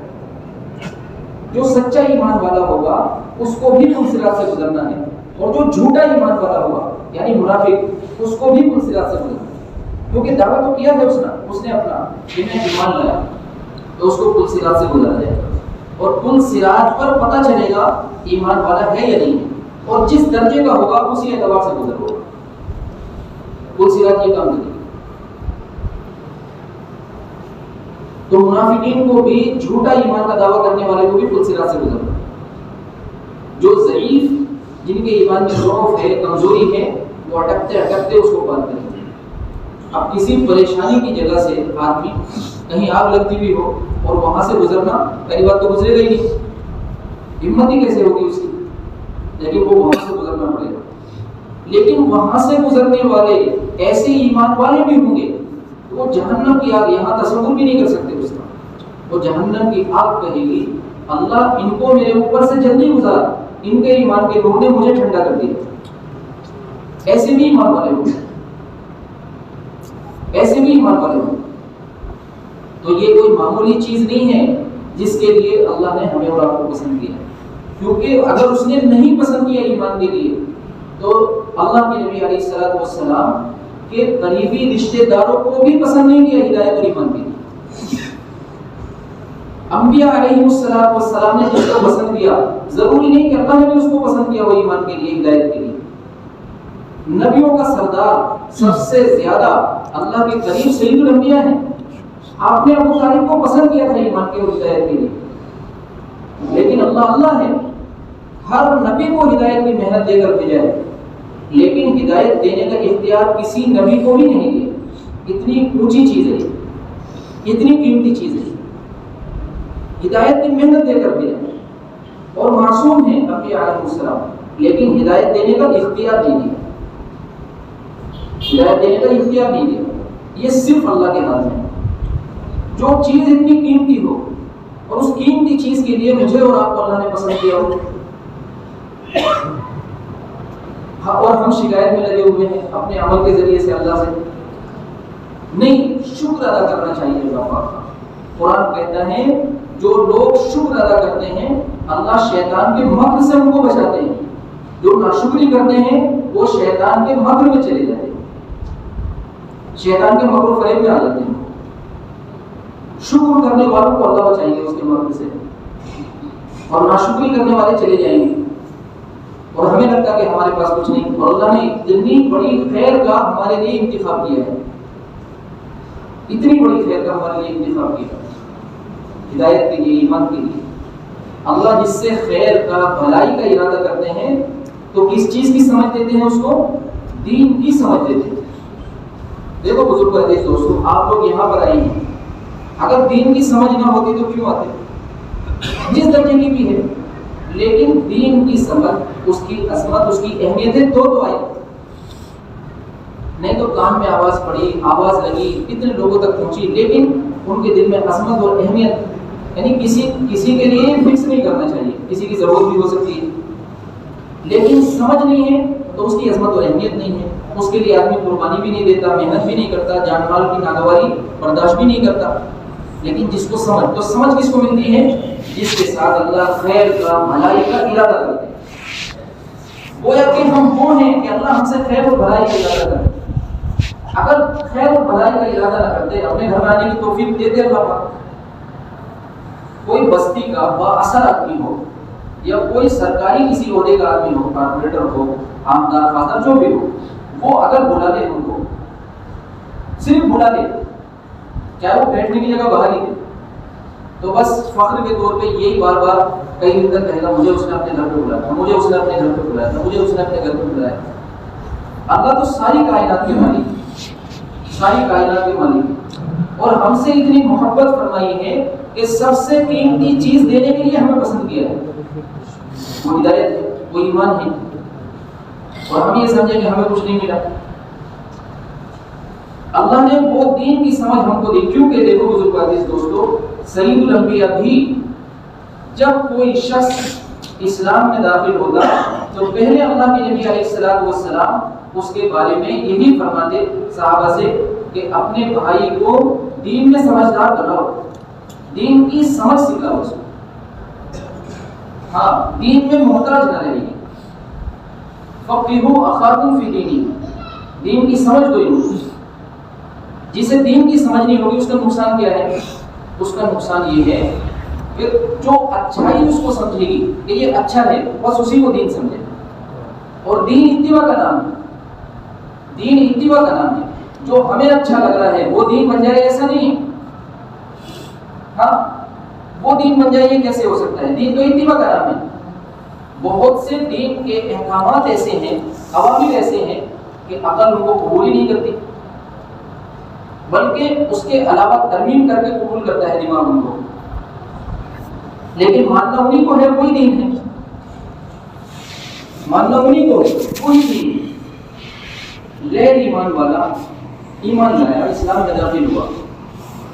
جو سچا ایمان والا ہوگا اس کو بھی پل صراط سے گزرنا ہے، اور جو جھوٹا ایمان والا ہوگا یعنی منافق، اس کو بھی پل صراط سے گزرنا ہے، کیونکہ دعویٰ تو کیا ہے اس نے اپنا کہ میں ایمان لایا، تو اس کو پل صراط سے گزارا جائے گا، اور پل صراط پر پتہ چلے گا ایمان والا ہے یا نہیں، اور جس درجے کا ہوگا اسی اعتبار سے گزر ہوگا، پل صراط یہ کام کرے گا۔ تو منافقین کو بھی، جھوٹا ایمان کا دعویٰ کرنے والے کو بھی پل صراط سے گزرنا، جو ضعیف، جن کے ایمان میں ضعف ہے، کمزوری ہے، وہ اٹکتے اٹکتے اس کو پار کریں گے۔ اب کسی پریشانی کی جگہ سے آدمی کہیں آگ لگتی بھی ہو اور وہاں سے گزرنا، پہلی بات تو گزرے گا ہی نہیں، ہمت ہی کیسے ہوگی اس کی، لیکن وہ وہاں سے گزرنا پڑے گا۔ لیکن وہاں سے گزرنے والے ایسے ایمان والے بھی ہوں گے، وہ جہنم کی آگ یہاں تصور بھی نہیں کر سکتے اس کا، وہ جہنم کی آگ کہے گی اللہ ان کو میرے اوپر سے جلدی گزارا، ان کے ایمان کے نور نے مجھے ٹھنڈا کر دیا۔ ایسے بھی ایمان والے ہوں، ایسے بھی ایمان والے ہوں۔ تو یہ کوئی معمولی چیز نہیں ہے جس کے لیے اللہ نے ہمیں اور آپ کو پسند کیا ہے، کیونکہ اگر اس نے نہیں پسند کیا ایمان کے لیے تو اللہ کے نبی علیہ الصلوۃ والسلام کے قریبی رشتہ داروں کو بھی پسند نہیں کیا ہدایت اور ایمان کے لیے۔ انبیاء علیہ السلام نے جس کو پسند کیا، ضروری نہیں کہ اللہ نے بھی اس کو پسند کیا وہ ایمان کے لیے، ہدایت کے لیے۔ نبیوں کا سردار سب سے زیادہ اللہ کے قریب سید الانبیاء ہیں، آپ نے ابو طالب کو پسند کیا تھا ایمان کے اور ہدایت کے لیے، لیکن اللہ ہے، ہر نبی کو ہدایت کی محنت دے کر بھیجا ہے، لیکن ہدایت دینے کا اختیار کسی نبی کو بھی نہیں دیا۔ اتنی اونچی چیز ہے، اتنی قیمتی چیز ہے، ہدایت کی محنت دے کر بھیجا، اور معصوم ہیں انبیاء علیہ السلام، لیکن ہدایت دینے کا اختیار نہیں دیا، ہدایت دینے کا اختیار نہیں دیا۔ یہ صرف اللہ کے ہاتھ میں، جو چیز اتنی قیمتی ہو اور اس قیمتی چیز کے لیے مجھے اور آپ کو اللہ نے پسند کیا ہو، اور ہم شکایت میں لگے ہوئے ہیں اپنے عمل کے ذریعے سے اللہ سے، نہیں، شکر ادا کرنا چاہیے اللہ پاک کا۔ قرآن کہتا ہے جو لوگ شکر ادا کرتے ہیں اللہ شیطان کے مکر سے ان کو بچاتے ہیں، جو ناشکری کرتے ہیں وہ شیطان کے مکر میں چلے جاتے ہیں، شیطان کے مکر و فریب میں آ جاتے ہیں۔ شکر کرنے والوں کو اللہ بچائیں گے اس کے مکر سے، اور ناشکری کرنے والے چلے جائیں گے، اور ہمیں لگتا ہے کہ ہمارے پاس کچھ نہیں، اور اللہ نے اتنی بڑی خیر کا ہمارے لیے انتخاب کیا ہے، اتنی بڑی خیر کا ہمارے لیے انتخاب کیا ہے، ہدایت کے لیے، ایمان کے لیے۔ اللہ جس سے خیر کا، بھلائی کا ارادہ کرتے ہیں تو کس چیز کی سمجھ دیتے ہیں اس کو؟ دین کی سمجھ دیتے ہیں۔ دیکھو بزرگ عزیز دوستو، آپ لوگ یہاں پر آئے ہیں، اگر دین کی سمجھ نہ ہوتی تو کیوں آتے؟ جس درجے کی بھی ہے، لیکن دین کی سمجھ، اس کی عظمت، اس کی اہمیت ہے تو آئے، نہیں تو کان میں آواز پڑی، آواز لگی، کتنے لوگوں تک پہنچی، لیکن ان کے دل میں عظمت اور اہمیت، یعنی کسی کے لیے فکس نہیں کرنا چاہیے، کسی کی ضرورت بھی ہو سکتی ہے، لیکن سمجھ نہیں ہے تو اس کی عظمت اور اہمیت نہیں ہے، اس کے لیے آدمی قربانی بھی نہیں دیتا، محنت بھی نہیں کرتا، جان مال کی ناگواری برداشت بھی نہیں کرتا۔ لیکن جس کو سمجھ، تو سمجھ کس کو ملتی ہے؟ جس کے ساتھ اللہ خیر کا، بھلائی کا ارادہ کرتے ہیں، گویا کہ ہم وہ ہیں کہ اللہ ہم سے خیر اور بھلائی کا ارادہ کرتے ہیں۔ اگر خیر اور بھلائی کا ارادہ نہ کرتے، اپنے گھر میں آنے کی توفیق دیتے اللہ پاک، کوئی بستی کا با اثر آدمی ہو یا کوئی سرکاری کسی عہدے کا آدمی ہو، کارپوریٹر ہو، آمدار خاصر جو بھی ہو، وہ اگر بلا لے ان کو، صرف بلا لے، چاہے وہ بیٹھنے کی جگہ باہر ہی دے، تو بس فخر کے طور پہ یہی بار بار کئی دن تک کہے گا مجھے اس نے اپنے گھر پہ بلایا تھا، مجھے اس نے اپنے گھر پہ بلایا تھا، مجھے اس نے اپنے گھر پہ بلایا تھا۔ اللہ تو ساری کائنات کے مالک، ساری کائنات کے مالک، اور ہم سے اتنی محبت فرمائی ہے کہ سب سے قیمتی چیز دینے کے لیے ہمیں پسند کیا ہے، وہ ہدایت ہے، وہ ایمان ہے، اور ہم یہ سمجھیں کہ ہمیں کچھ نہیں ملا۔ اللہ نے وہ دین کی سمجھ ہم کو دی، کیونکہ دیکھو بزرگ عزیز دوستو، سید الانبیاء بھی جب کوئی شخص اسلام میں داخل ہوگا تو پہلے اللہ کے نبی علیہ الصلوۃ والسلام اس کے بارے میں یہی فرماتے صحابہ سے کہ اپنے بھائی کو دین میں سمجھدار بناؤ، دین کی سمجھ سکھاؤ اس کو، ہاں دین میں محتاج نہ رہیے، فقہوا اخاکم فی دینہ، دین کی سمجھ دو ان کو۔ جسے دین کی سمجھ نہیں ہوگی اس کا نقصان کیا ہے؟ اس کا نقصان یہ ہے کہ جو اچھائی اس کو سمجھے گی کہ یہ اچھا ہے، بس اسی کو دین سمجھے، اور دین اتباع کا نام ہے، دین اتباع کا نام ہے، جو ہمیں اچھا لگ رہا ہے وہ دین بن جائے ایسا نہیں ہے، ہاں وہ دین بن جائے یہ کیسے ہو سکتا ہے؟ دین تو اتباع کا نام ہے۔ بہت سے دین کے احکامات ایسے ہیں، عوامل ایسے ہیں کہ عقل ان کو قبول ہی نہیں کرتی، بلکہ اس کے علاوہ ترمیم کر کے قبول کرتا ہے دماغ ان کو، لیکن ماننا انہیں کو ہے وہی دین ہے، ماننا انہیں کو ہے وہی دین۔ غیر ایمان والا ایمان لایا، اسلام میں داخل ہوا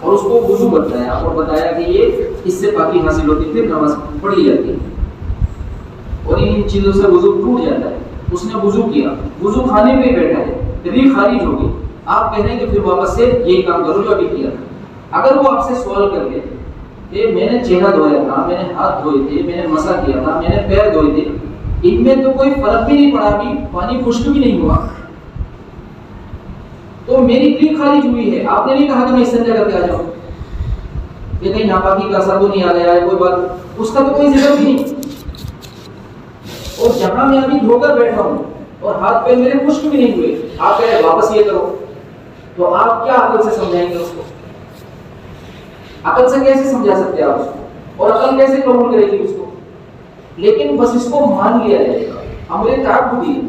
اور اس کو وضو بتایا اور بتایا کہ یہ اس سے پاکی حاصل ہوتی ہے، پھر نماز پڑھی جاتی ہے، اور ان چیزوں سے وضو ٹوٹ جاتا ہے۔ اس نے وضو کیا، وضو کھانے پہ بیٹھا ہے، ریح خارج ہوگی، آپ کہہ رہے ہیں کہ پھر واپس سے یہی کام کرو جو ابھی کیا تھا۔ اگر وہ آپ سے سوال کر لے کہ میں نے چہرہ دھویا تھا، میں نے ہاتھ دھوئے تھے، میں نے مسح کیا تھا، میں نے پیر دھوئے تھے، ان میں تو کوئی فرق بھی نہیں پڑا، بھی پانی خشک بھی نہیں ہوا، تو میری ریح خارج ہوئی ہے، آپ نے نہیں کہا کہ میں استنجا کر کے آ جاؤں، کہ کہیں ناپاکی کا اثر تو نہیں آ گیا ہے، کوئی بات اس کا تو کوئی ذکر بھی نہیں۔ اور جہاں میں ابھی دھو کر بیٹھا ہوں اور ہاتھ پیر میرے خشک بھی نہیں ہوئے، آپ کہہ رہے واپس یہ کرو، تو آپ کیا عقل سے سمجھائیں گے اس کو؟ عقل سے کیسے سمجھا سکتے آپ اس کو، اور عقل کیسے قبول کرے گی اس کو؟ لیکن بس اس کو مان لیا جائے گا، امر تعبدی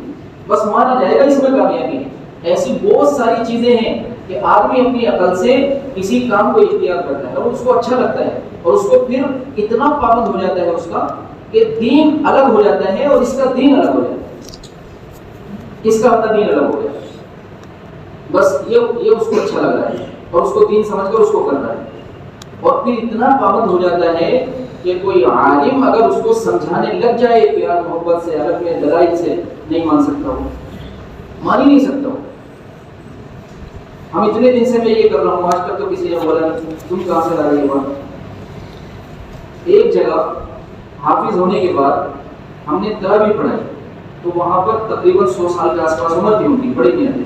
بس مانا جائے گا، اس میں کامیابی ہے۔ ایسی بہت ساری چیزیں ہیں کہ آدمی اپنی عقل سے کسی کام کو اختیار کرتا ہے اور اس کو اچھا لگتا ہے، اور اس کو پھر اتنا پابند ہو جاتا ہے اس کا کہ دین الگ ہو جاتا ہے اور اس کا دین الگ ہو جاتا ہے، اس کا اپنا دین الگ ہو جاتا ہے، بس یہ اس کو اچھا لگ رہا ہے اور اس کو دین سمجھ کر اس کو کرنا ہے، اور پھر اتنا پابند ہو جاتا ہے کہ کوئی عالم اگر اس کو سمجھانے لگ جائے پیار محبت سے، الگ میں دلائل سے، نہیں مان سکتا ہو، مان ہی نہیں سکتا ہو۔ ہم اتنے دن سے میں یہ کر رہا ہوں، آج تک تو کسی نے بولا تم کہاں سے لا رہی ہو؟ ایک جگہ حافظ ہونے کے بعد ہم نے تراویح پڑھائی، تو وہاں پر تقریباً 100 سال کے آس پاس عمر کی ہوگی، بڑے میاں تھے،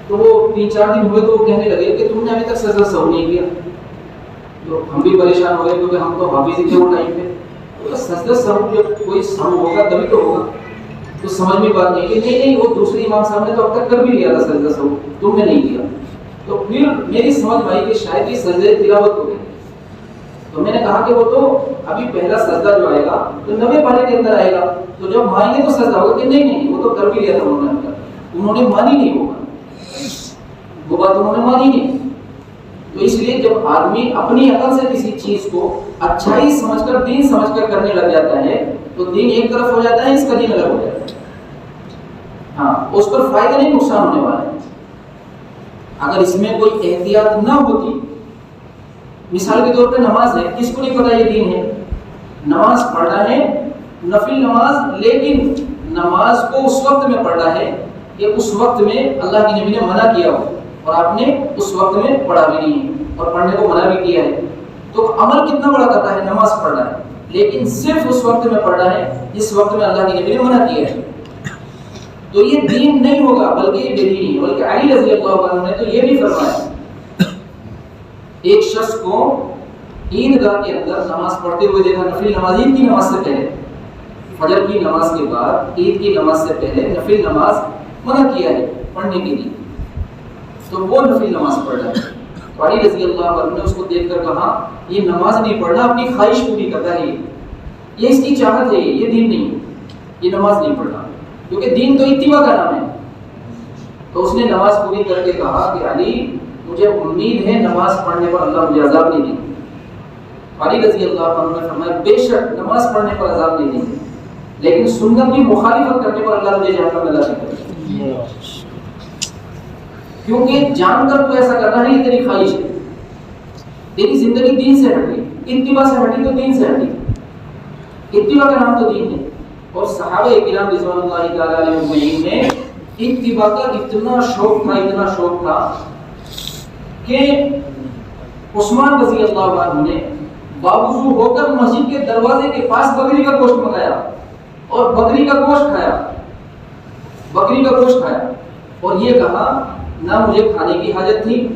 تو وہ 3-4 دن ہوئے تو وہ کہنے لگے کہ تم نے ابھی تک سجدہ سہو نہیں کیا، تو ہم بھی پریشان ہو گئے کیونکہ ہم تو حافظ ہی تھے وہ ٹائم پہ، سجدہ سہو جب کوئی سہو ہوگا تبھی تو ہوگا، تو سمجھ میں بات نہیں کہ نہیں وہ دوسرے امام صاحب نے تو اب تک کر بھی لیا تھا سجدہ سہو، تم نے نہیں کیا۔ تو پھر میری سمجھ میں آئی کہ شاید یہ سجدہ تلاوت ہو گئی، تو میں نے کہا کہ وہ تو ابھی پہلا سجدہ جو آئے گا تو 90 پارے کے اندر آئے گا، تو جب مائیں گے تو سجدہ ہوگا، کہ نہیں وہ تو کر بھی لیا تھا انہوں نے مانی نہیں، ہوگا وہ بات انہوں نے مانی نہیں۔ تو اس لیے جب آدمی اپنی عقل سے کسی چیز کو اچھائی سمجھ کر، دین سمجھ کر کرنے لگ جاتا ہے تو دین ایک طرف ہو جاتا ہے، اس کا دین الگ ہو جاتا ہے، ہاں اس پر فائدہ نہیں نقصان ہونے والا ہے۔ اگر اس میں کوئی احتیاط نہ ہوتی، مثال کے طور پہ نماز ہے، کس کو نہیں پتا یہ دین ہے؟ نماز پڑھنا ہے، نفل نماز، لیکن نماز کو اس وقت میں پڑھنا ہے کہ اس وقت میں اللہ کی نبی نے منع کیا ہو اور آپ نے اس وقت میں پڑھا بھی نہیں ہے اور پڑھنے کو منع بھی کیا ہے، تو عمل کتنا بڑا کرتا ہے؟ نماز پڑھنا ہے، لیکن صرف اس وقت میں پڑھنا ہے جس وقت میں اللہ کی نبی نے منع کیا ہے، تو یہ دین نہیں ہوگا بلکہ یہ بے دینی ہے۔ بلکہ علی رضی اللہ عنہ نے تو یہ بھی فرمایا، ایک شخص کو عیدگاہ کے اندر نماز پڑھتے ہوئے دیکھا، نفل نماز عید کی نماز سے پہلے، فجر کی نماز کے بعد عید کی نماز سے پہلے نفل نماز منع کیا ہے پڑھنے کے لیے، تو وہ نفل نماز پڑھ رہا ہے، تو علی رضی اللہ عنہ نے اس کو دیکھ کر کہا یہ نماز نہیں پڑھنا، اپنی خواہش پوری کرتا ہے، یہ اس کی چاہت ہے، یہ دین نہیں، یہ نماز نہیں پڑھنا، کیونکہ دین تو اتباع کا نام ہے۔ تو اس نے نماز پوری کر کے کہا کہ علی مجھے امید ہے نماز پڑھنے پر اللہ مجھے عذاب نہیں دیں گے۔ علی رضی اللہ عنہ نے فرمایا بے شک نماز پڑھنے پر عذاب نہیں دیں گے، لیکن سنت کی مخالفت کرنے پر اللہ مجھے جہنم میں داخل کرے، کیونکہ جان کر تو ایسا کرنا نہیں تیری خواہش ہے، تیری زندگی دین سے ہٹی، اتباع سے ہٹی تو دین سے ہٹی، اتباع کا نام تو دین ہے۔ اور صحابہ کرام رضوان اللہ تعالی علیہم اجمعین میں اتباع کا اتنا شوق تھا کہ عثمان رضی اللہ عنہ نے باوضو ہو کر مسجد کے دروازے کے پاس بکری کا گوشت منگایا اور بکری کا گوشت کھایا اور یہ کہا نہ مجھے کھانے کی حاجت تھی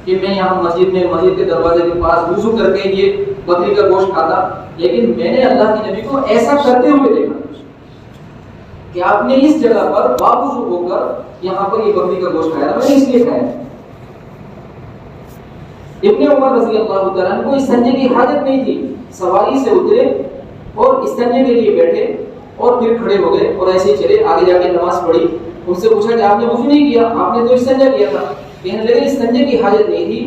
کہ میں یہاں مسجد کے دروازے کے پاس وضو کر کے یہ بکری کا گوشت کھاتا، لیکن میں نے اللہ کے نبی کو ایسا کرتے ہوئے دیکھا کہ آپ نے اس جگہ پر باوضو ہو کر یہاں پر یہ بکری کا گوشت کھایا، میں نے اس لیے کھایا۔ ابن عمر رضی اللہ تعالیٰ عنہ کو استنجے کی حاجت نہیں تھی، سواری سے اترے اور استنجے کے لیے بیٹھے اور پھر کھڑے ہو گئے اور ایسے ہی چلے، آگے جا کے نماز پڑھی۔ ان سے پوچھا کہ آپ نے وضو نہیں کیا، آپ نے تو استنجا کیا تھا، کہنے لگے استنجے کی حاجت نہیں تھی،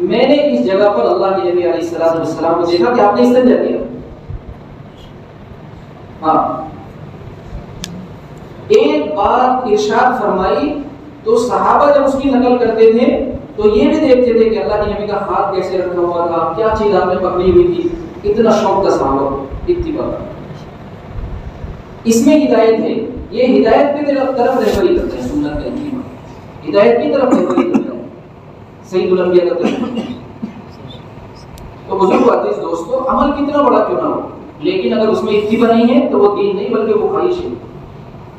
میں نے اس جگہ پر اللہ کے نبی علیہ السلام کو دیکھا کہ آپ نے استنجا کیا۔ ہاں، ایک بات ارشاد فرمائی تو صحابہ جب اس کی نقل کرتے تھے تو یہ بھی دیکھتے تھے کہ اللہ کے نبی کا ہاتھ کیسے رکھا ہوا تھا، کیا چیز آپ نے پکڑی ہوئی تھی، اتنا شوق تھا صحابہ کو اتباع کا۔ اس میں ہدایت ہے، یہ ہدایت کی طرف رہبری کرتے ہیں، سنت کا اتباع ہدایت کی طرف رہبری کرتا ہے، سید الانبیاء کا طریقہ۔ تو بزرگ عزیز دوستو، عمل کتنا بڑا کیوں نہ ہو، لیکن اگر اس میں اتباع نہیں ہے تو وہ دین نہیں بلکہ وہ خواہش ہے،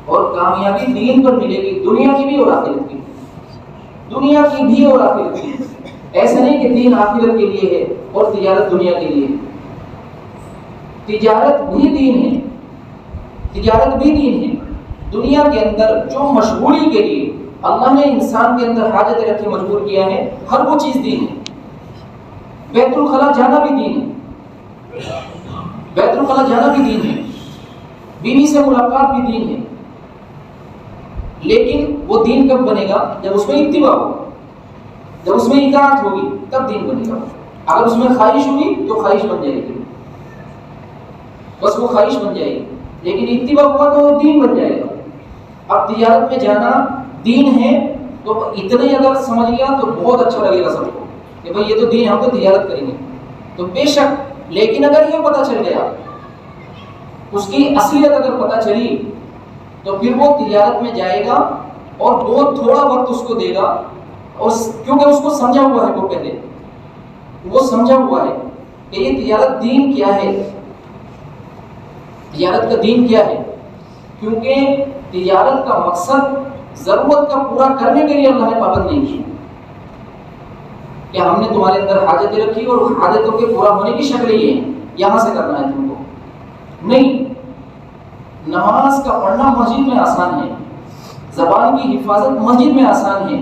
اور کامیابی دین پر ملے گی، دنیا کی بھی اور آخرت کی، دنیا کی بھی اور آخرت کی۔ ایسا نہیں کہ دین آخرت کے لیے ہے اور تجارت دنیا کے لیے ہے، تجارت بھی دین ہے، تجارت بھی دین ہے۔ دنیا کے اندر جو مشغولی کے لیے اللہ نے انسان کے اندر حاجت رکھے مجبور کیا ہے، ہر وہ چیز دین ہے۔ بیت الخلا جانا بھی دین ہے، بیت الخلا جانا بھی دین ہے، بیوی سے ملاقات بھی دین ہے، لیکن وہ دین کب بنے گا؟ جب اس میں اتباع ہوگا، جب اس میں اطاعت ہوگی تب دین بنے گا۔ اگر اس میں خواہش ہوگی تو خواہش بن جائے گی، بس وہ خواہش بن جائے گی، لیکن اتباع ہوا تو وہ دین بن جائے گا۔ اب تجارت میں جانا دین ہے تو اتنا ہی اگر سمجھ گیا تو بہت اچھا لگے گا سب کو کہ بھائی یہ تو دین، ہم تو تجارت کریں گے، تو بے شک، لیکن اگر یہ پتہ چل گیا، اس کی اصلیت اگر پتہ چلی تو پھر وہ تجارت میں جائے گا اور بہت تھوڑا وقت اس کو دے گا، اور کیونکہ اس کو سمجھا ہوا ہے، وہ پہلے وہ سمجھا ہوا ہے کہ یہ تجارت دین کیا ہے، تجارت کا دین کیا ہے، کیونکہ تجارت کا مقصد ضرورت کا پورا کرنے کے لیے اللہ نے پابند نہیں کی کہ ہم نے تمہارے اندر حاجتیں رکھی اور حاجتوں کے پورا ہونے کی شکل یہ ہے، یہاں سے کرنا ہے تم کو، نہیں۔ نماز کا پڑھنا مسجد میں آسان ہے، زبان کی حفاظت مسجد میں آسان ہے،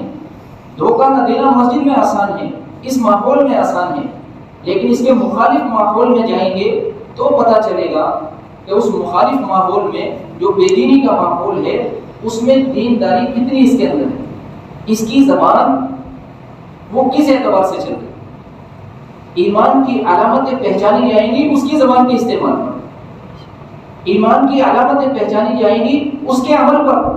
دھوکہ نہ دینا مسجد میں آسان ہے، اس ماحول میں آسان ہے، لیکن اس کے مخالف ماحول میں جائیں گے تو پتہ چلے گا کہ اس مخالف ماحول میں جو بے دینی کا ماحول ہے اس میں دینداری کتنی اس کے اندر ہے، اس کی زبان وہ کس اعتبار سے چل رہی، ایمان کی علامتیں پہچانی جائیں گی اس کی زبان کے استعمال پر، ایمان کی علامتیں پہچانی جائیں گی اس کے عمل پر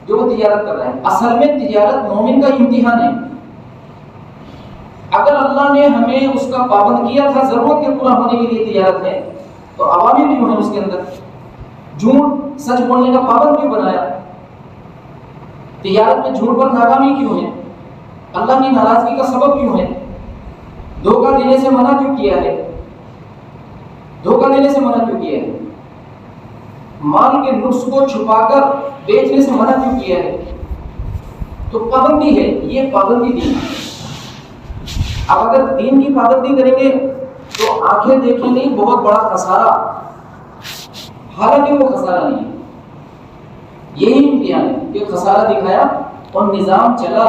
جو وہ تجارت کر رہا ہے۔ اصل میں تجارت مومن کا امتحان ہے، اگر اللہ نے ہمیں اس کا پابند کیا تھا ضرورت کے پورا ہونے کے لیے تجارت ہے تو عوامل کیوں ہیں اس کے اندر، جھوٹ سچ بولنے کا پابند کیوں بنایا، تجارت میں جھوٹ پر ناکامی کیوں ہے، اللہ کی ناراضگی کا سبب کیوں ہے، دھوکہ دینے سے منع کیوں کیا ہے، دھوکہ دینے سے منع کیوں کیا ہے، مال کے نقص کو چھپا کر بیچنے سے منع کیوں کیا ہے، تو پابندی ہے، یہ پابندی دین ہے۔ اب اگر دین کی پابندی کریں گے تو آنکھیں دیکھیں گے بہت بڑا خسارہ، حالانکہ وہ خسارہ نہیں ہے، یہی امتحان ہے کہ خسارہ دکھایا اور نظام چلا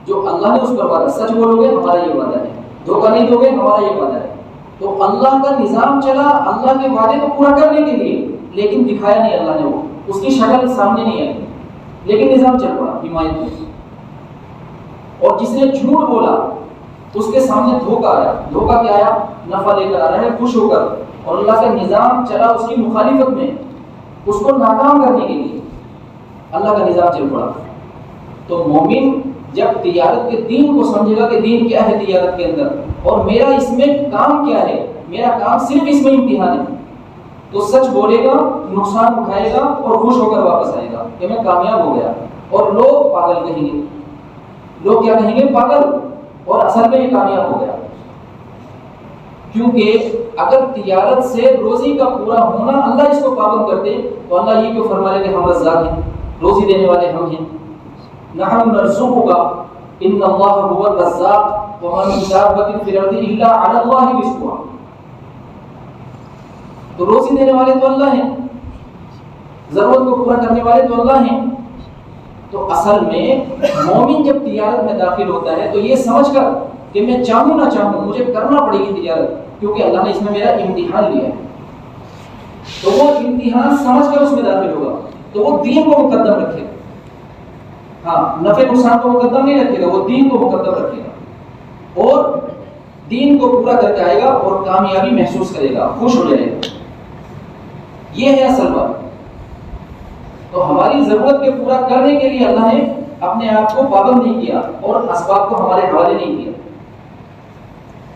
جو اللہ نے اس پر وعدہ، سچ بولو گے ہمارا یہ وعدہ ہے، دھوکہ نہیں دو گے ہمارا یہ وعدہ ہے، تو اللہ کا نظام چلا اللہ کے وعدے کو پورا کرنے کے لیے، لیکن دکھایا نہیں اللہ نے، وہ اس کی شکل سامنے نہیں آئی، لیکن نظام چل پڑا حمایت میں، اور جس نے جھوٹ بولا اس کے سامنے دھوکہ آیا، دھوکہ کیا آیا، نفع لے کر آ رہا ہے خوش ہو کر، اور اللہ کا نظام چلا اس کی مخالفت میں، اس کو ناکام کرنے کے لیے اللہ کا نظام چل پڑا. تو مومن جب تجارت کے دین کو سمجھے گا کہ دین کیا ہے تجارت کے اندر اور میرا اس میں کام کیا ہے، میرا کام صرف اس میں امتحان ہے، تو سچ بولے گا، نقصان اٹھائے گا اور خوش ہو کر واپس آئے گا کہ میں کامیاب ہو گیا. اور لوگ پاگل کہیں گے. لوگ کیا کہیں گے؟ پاگل. اور اصل میں یہ کامیاب ہو گیا. کیونکہ اگر تجارت سے روزی کا پورا ہونا اللہ اس کو پابند کرتے تو اللہ یہ کیوں فرما رہے کہ ہم رزاق ہیں، روزی دینے والے ہم ہیں. نحن نرزقک ان اللہ هو الرزاق وما من دابۃ فی الارض الا علی اللہ رزقها. تو روزی دینے والے تو اللہ ہیں، ضرورت کو پورا کرنے والے تو اللہ ہیں. تو اصل میں مومن جب تجارت میں داخل ہوتا ہے تو یہ سمجھ کر کہ میں چاہوں نہ چاہوں مجھے کرنا پڑے گی تجارت، کیونکہ اللہ نے اس میں میرا امتحان لیا ہے، تو وہ امتحان سمجھ کر اس میں داخل ہوگا. تو وہ دین کو مقدم رکھے گا. ہاں، نفع نقصان کو مقدم نہیں رکھے گا، وہ دین کو مقدم رکھے گا اور دین کو پورا کر کے آئے گا اور کامیابی محسوس کرے گا، خوش ہو جائے گا. یہ ہے اصل بات. تو ہماری ضرورت کے پورا کرنے کے لیے اللہ نے اپنے آپ کو پابند نہیں کیا اور اسباب کو ہمارے حوالے نہیں کیا.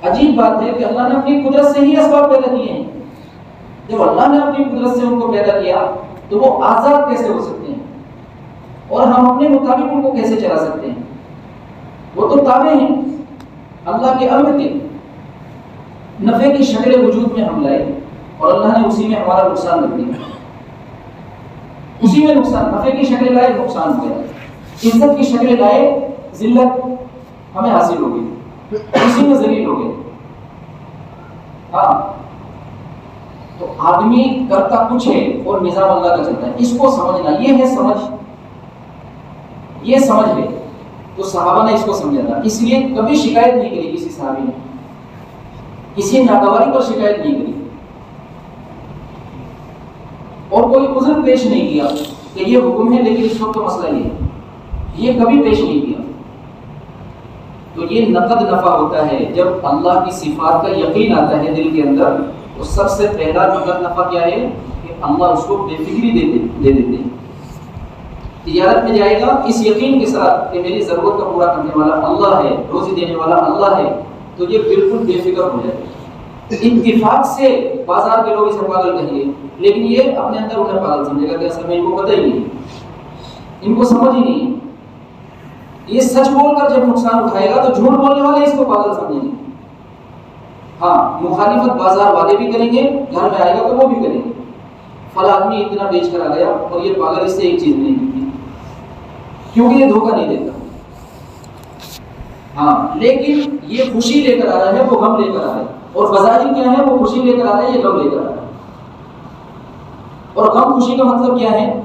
عجیب بات ہے کہ اللہ نے اپنی قدرت سے ہی اسباب پیدا کیے ہیں. جب اللہ نے اپنی قدرت سے ان کو پیدا کیا تو وہ آزاد کیسے ہو سکتے ہیں اور ہم اپنے مطابق ان کو کیسے چلا سکتے ہیں؟ وہ تو تابع ہیں اللہ کے امر کے. نفع کی شکل وجود میں ہم لائے اور اللہ نے اسی میں ہمارا نقصان رکھ دیا. اسی میں نقصان، نفع کی شکل لائے نقصان ہو گیا، عزت کی شکل لائے ذلت ہمیں حاصل ہو گئی، اسی میں ذلیل ہو گئے. ہاں، تو آدمی کرتا کچھ ہے اور نظام اللہ کا چلتا ہے. اس کو سمجھنا، یہ ہے سمجھ، یہ سمجھ ہے. تو صحابہ نے اس کو سمجھا تھا، اس لیے کبھی شکایت نہیں کری کسی صحابی نے، کسی ناگواری پر شکایت نہیں کری اور کوئی عذر پیش نہیں کیا کہ یہ حکم ہے لیکن اس وقت تو مسئلہ یہ ہے، یہ کبھی پیش نہیں کیا. تو یہ نقد نفع ہوتا ہے جب اللہ کی صفات کا یقین آتا ہے دل کے اندر. تو سب سے پہلا نقد نفع کیا ہے کہ اللہ اس کو بے فکری دے دیتے ہیں. تجارت میں جائے گا اس یقین کے ساتھ کہ میری ضرورت کا پورا کرنے والا اللہ ہے، روزی دینے والا اللہ ہے، تو یہ بالکل بے فکر ہو جائے. اتفاق سے بازار کے لوگ اسے پاگل کہیں گے لیکن یہ اپنے اندر انہیں پاگل سمجھے گا کہ اصل میں ان کو پتہ ہی نہیں، ان کو سمجھ ہی نہیں. یہ سچ بول کر جب نقصان اٹھائے گا تو جھوٹ بولنے والے اس کو پاگل سمجھیں گے. ہاں، مخالفت بازار والے بھی کریں گے، گھر میں آئے گا تو وہ بھی کریں گے. فلاں آدمی اتنا بیچ کر آ گیا اور یہ پاگل اس سے ایک چیز نہیں ملتی کیونکہ یہ دھوکہ نہیں دیتا. ہاں، لیکن یہ خوشی لے کر آ رہا ہے، وہ غم لے کر آ رہا ہے. اور بظاہر کیا ہے؟ وہ خوشی لے کر آ رہا ہے، یہ غم لے کر آ رہا ہے. اور غم خوشی کا مطلب کیا ہے؟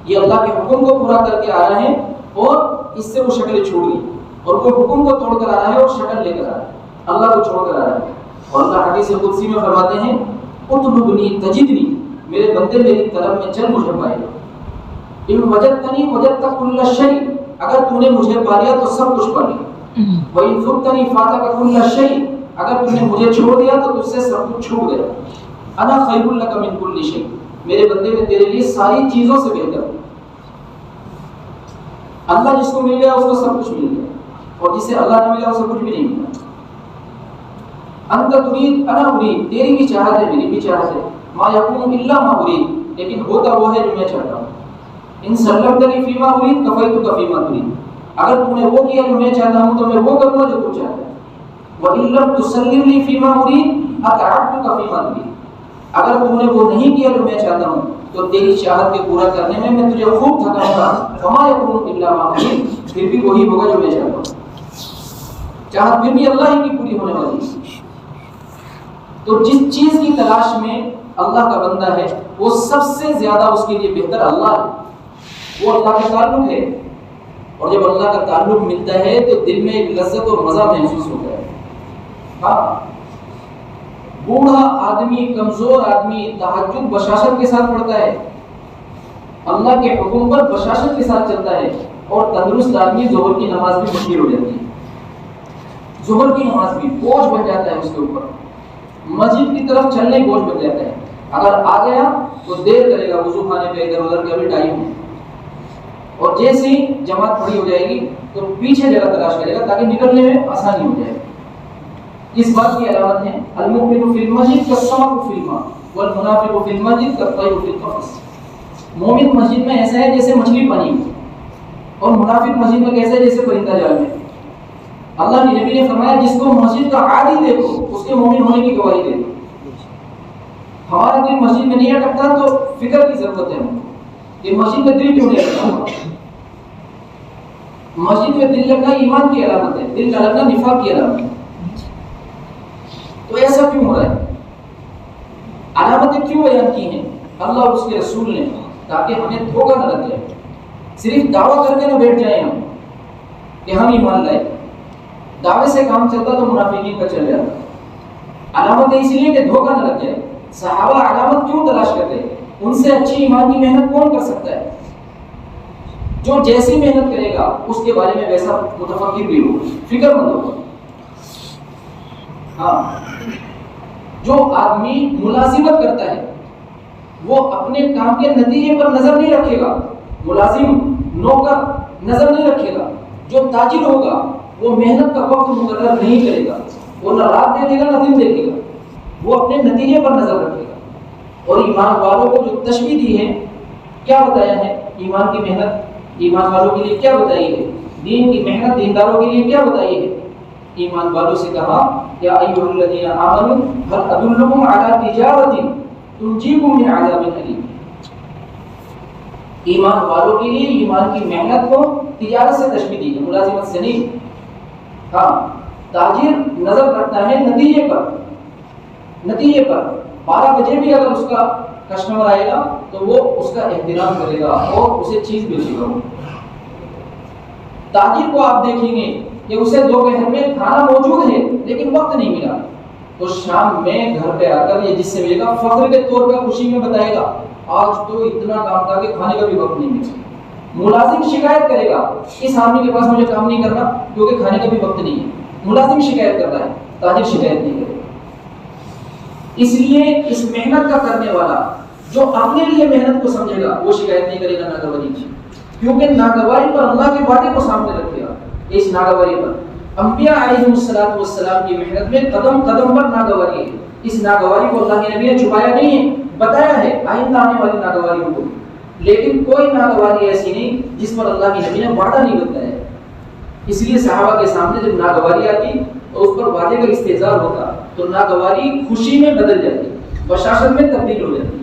یہ اللہ کے حکم کو پورا کر کے آ رہا ہے اور اس سے وہ شکلیں چھوڑ گئی، اور وہ حکم کو توڑ کر آ رہا ہے اور شکل لے کر آ رہا ہے، اللہ کو چھوڑ کر آ رہا ہے. اور اللہ حدیث قدسی میں فرماتے ہیں اطلبنی تجدنی، میرے بندے میری طلب میں چل مجھے پائے گا. ان وجدتنی وجدت کل شیء، اگر تو نے مجھے پا لیا تو سب کچھ پا لیا. وَإِن فُتَّنِي فَاتَكَ كُلَّ شَيْءٍ، اگر تو نے مجھے چھوڑ دیا تو تجھ سے سب کچھ چھوٹ گیا. انا خیر لک من کل شیء، میرے بندے میں تیرے لیے ساری چیزوں سے بہتر. اللہ جس کو مل گیا اس کو سب کچھ مل گیا اور جسے اللہ نہ ملا اسے کچھ بھی نہیں ملا. انت تريد انا اريد، تیری بھی چاہت ہے میری بھی چاہت ہے. ما يكون الا ما اريد، لیکن ہوتا وہ ہے جو میں چاہتا ہوں. ان سلمتنی فيما اريد كفيتك فيما تريد، اگر تو نے وہ کیا جو میں چاہتا ہوں تو میں وہ کروں گا جو تو چاہتا ہے. وَإِن لَمْ تُسَلِّمْ لِي فِيمَا أُرِيدُ أَتَعَبْتُكَ فِيمَا تُرِيدُ، اگر تو نے وہ نہیں کیا جو میں چاہتا ہوں تو تیری چاہت کے پورا کرنے میں تجھے خوب تھکاؤں گا. وَمَا يَكُونُ إِلَّا مَا أُرِيدُ، پھر بھی وہی ہوگا جو میں چاہتا ہوں. چاہت پھر بھی اللہ ہی کی پوری ہونے والی ہے. تو جس چیز کی تلاش میں اللہ کا بندہ ہے وہ سب سے زیادہ اس کے لیے بہتر اللہ ہے. وہ اللہ کا تعلق ہے اور جب اللہ کا تعلق ملتا ہے تو دل میں ایک لذت اور مزہ محسوس ہوتا ہے. ہاں، بوڑھا آدمی، کمزور آدمی تہجد بشاشت کے ساتھ پڑھتا ہے، اللہ کے حکم پر بشاشت کے ساتھ چلتا ہے. اور تندرست آدمی ظہر کی نماز بھی مشکل ہو جاتی ہے، ظہر کی نماز بھی بوجھ بن جاتا ہے اس کے اوپر، مسجد کی طرف چلنے بوجھ بن جاتا ہے. اگر آ گیا تو دیر کرے گا وضو خانے پہ ادھر ادھر کے ابھی ٹائم ہے، اور جیسے ہی جماعت کھڑی ہو جائے گی تو پیچھے جگہ تلاش کرے گا تاکہ نکلنے میں آسانی ہو جائے۔ اس بات کی علامت ہے المؤمن فی المسجد کالسمک فی الماء والمنافق فی المسجد کالطیر فی القفص۔ مومن مسجد میں ایسا ہے جیسے مچھلی پانی میں، اور منافق مسجد میں کیسا ہے جیسے پرندہ جال میں۔ اللہ کے نبی نے فرمایا جس کو مسجد کا عادی دیکھو اس کے مومن ہونے کی گواہی دے دو۔ ہمارا دل مسجد میں نہیں اٹکتا تو فکر کی ضرورت ہے کہ مسجد میں دل کیوں نہیں اٹکتا۔ مسجد میں دل لگنا ایمان کی علامت ہے، دل کا لگنا نفاق کی علامت ہے۔ تو ایسا کیوں ہو رہا ہے؟ علامتیں کیوں بیان کی ہیں اللہ اور اس کے رسول نے؟ تاکہ ہمیں دھوکہ نہ لگ جائے، صرف دعویٰ کر کے نہ بیٹھ جائیں ہم کہ ہم ایمان لائے۔ دعوے سے کام چلتا تو منافقین کا چل جاتا۔ علامتیں اس لیے کہ دھوکہ نہ لگ جائے۔ صحابہ علامت کیوں تلاش کرتے ہیں؟ ان سے اچھی ایمان کی محنت کون کر سکتا ہے؟ جو جیسی محنت کرے گا اس کے بارے میں ویسا متفکر بھی ہو، فکر مند ہوگا۔ ہاں، جو آدمی ملازمت کرتا ہے وہ اپنے کام کے نتیجے پر نظر نہیں رکھے گا، ملازم نوکر نظر نہیں رکھے گا۔ جو تاجر ہوگا وہ محنت کا وقت مقرر نہیں کرے گا، وہ نہ رات دیکھے گا نہ دن دیکھے گا، وہ اپنے نتیجے پر نظر رکھے گا۔ اور ایمان والوں کو جو تشبیہ دی ہے، کیا بتایا ہے؟ ایمان کی محنت ایمان والوں کے لیے کیا بتائی ہے؟ دین کی محنت دینداروں کے لیے کیا بتائی ہے؟ ایمان والوں سے کہا یا ایھا الذین آمنوا هل ادلکم علی تجارۃ تنجیکم من عذاب الیم۔ ایمان والوں کے لیے ایمان کی محنت کو تجارت سے تشبیہ دی ہے، ملازمت سے نہیں۔ ہاں، تاجر نظر رکھتا ہے نتیجے پر، 12 بجے بھی اگر اس کا کسٹمر آئے گا تو وہ اس کا احترام کرے گا اور اسے چیز بیچے گا۔ تاجر کو آپ دیکھیں گے کہ اسے دوپہر میں کھانا موجود ہے لیکن وقت نہیں ملا، تو شام میں گھر پہ آ کر یہ جس سے ملے گا فخر کے طور پر خوشی میں بتائے گا آج تو اتنا کام تھا کہ کھانے کا بھی وقت نہیں ملا۔ ملازم شکایت کرے گا اس آدمی کے پاس مجھے کام نہیں کرنا کیونکہ کھانے کا بھی وقت نہیں ہے، ملازم شکایت کرتا ہے، تاجر شکایت نہیں کرے۔ اس لیے اس محنت کا کرنے والا جو اپنے لیے محنت کو سمجھے گا وہ شکایت نہیں کرے گا ناگواری کی، کیونکہ ناگواری پر اللہ کے وعدے کو سامنے رکھے گا۔ اس ناگواری پر انبیاء علیہ السلام کی محنت میں قدم قدم پر ناگواری ہے۔ اس ناگواری کو اللہ کے نبی نے چھپایا نہیں ہے، بتایا ہے آئندہ آنے والی ناگواریوں کو، لیکن کوئی ناگواری ایسی نہیں جس پر اللہ کے نبی نے وعدہ نہیں بتایا۔ اس لیے صحابہ کے سامنے جب ناگواری آتی تو اس پر وعدے کا استحضار ہوتا تو ناگواری خوشی میں بدل جاتی، بشاشت میں تبدیل ہو جاتی۔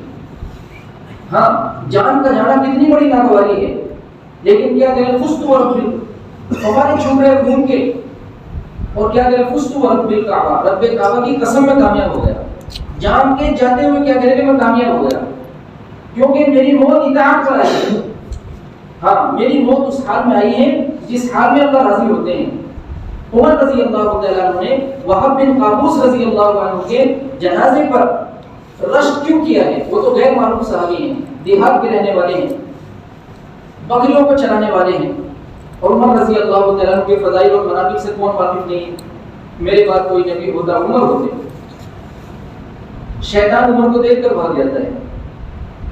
ہاں، جان کا جانا کتنی بڑی ناگواری ہے، لیکن کیا کہیں فزت ورب، ہمارے چھوٹ رہے خون کے، اور کیا کہیں فزت ورب الکعبہ، رب کعبہ کی قسم میں کامیاب ہو گیا۔ جان کے جاتے ہوئے کیا کہہ رہے کہ میں کامیاب ہو گیا کیونکہ میری موت اطاعت پر آئی ہے۔ ہاں، میری موت اس حال میں آئی ہے جس حال میں اللہ راضی ہوتے ہیں۔ عمر رضی اللہ تعالیٰ عنہ نے وہب بن قابوس رضی اللہ عنہ کے جنازے پر رشک کیوں کیا ہے؟ وہ تو غیر معروف صحابی ہیں، دیہات کے رہنے والے ہیں، بکریوں کو چرانے والے ہیں، اور عمر رضی اللہ تعالیٰ عنہ کے فضائل اور مناقب سے کون واقف نہیں ہے؟ میرے بعد کوئی نبی ہوتا عمر ہوتے۔ شیطان عمر کو دیکھ کر بھاگ جاتا ہے،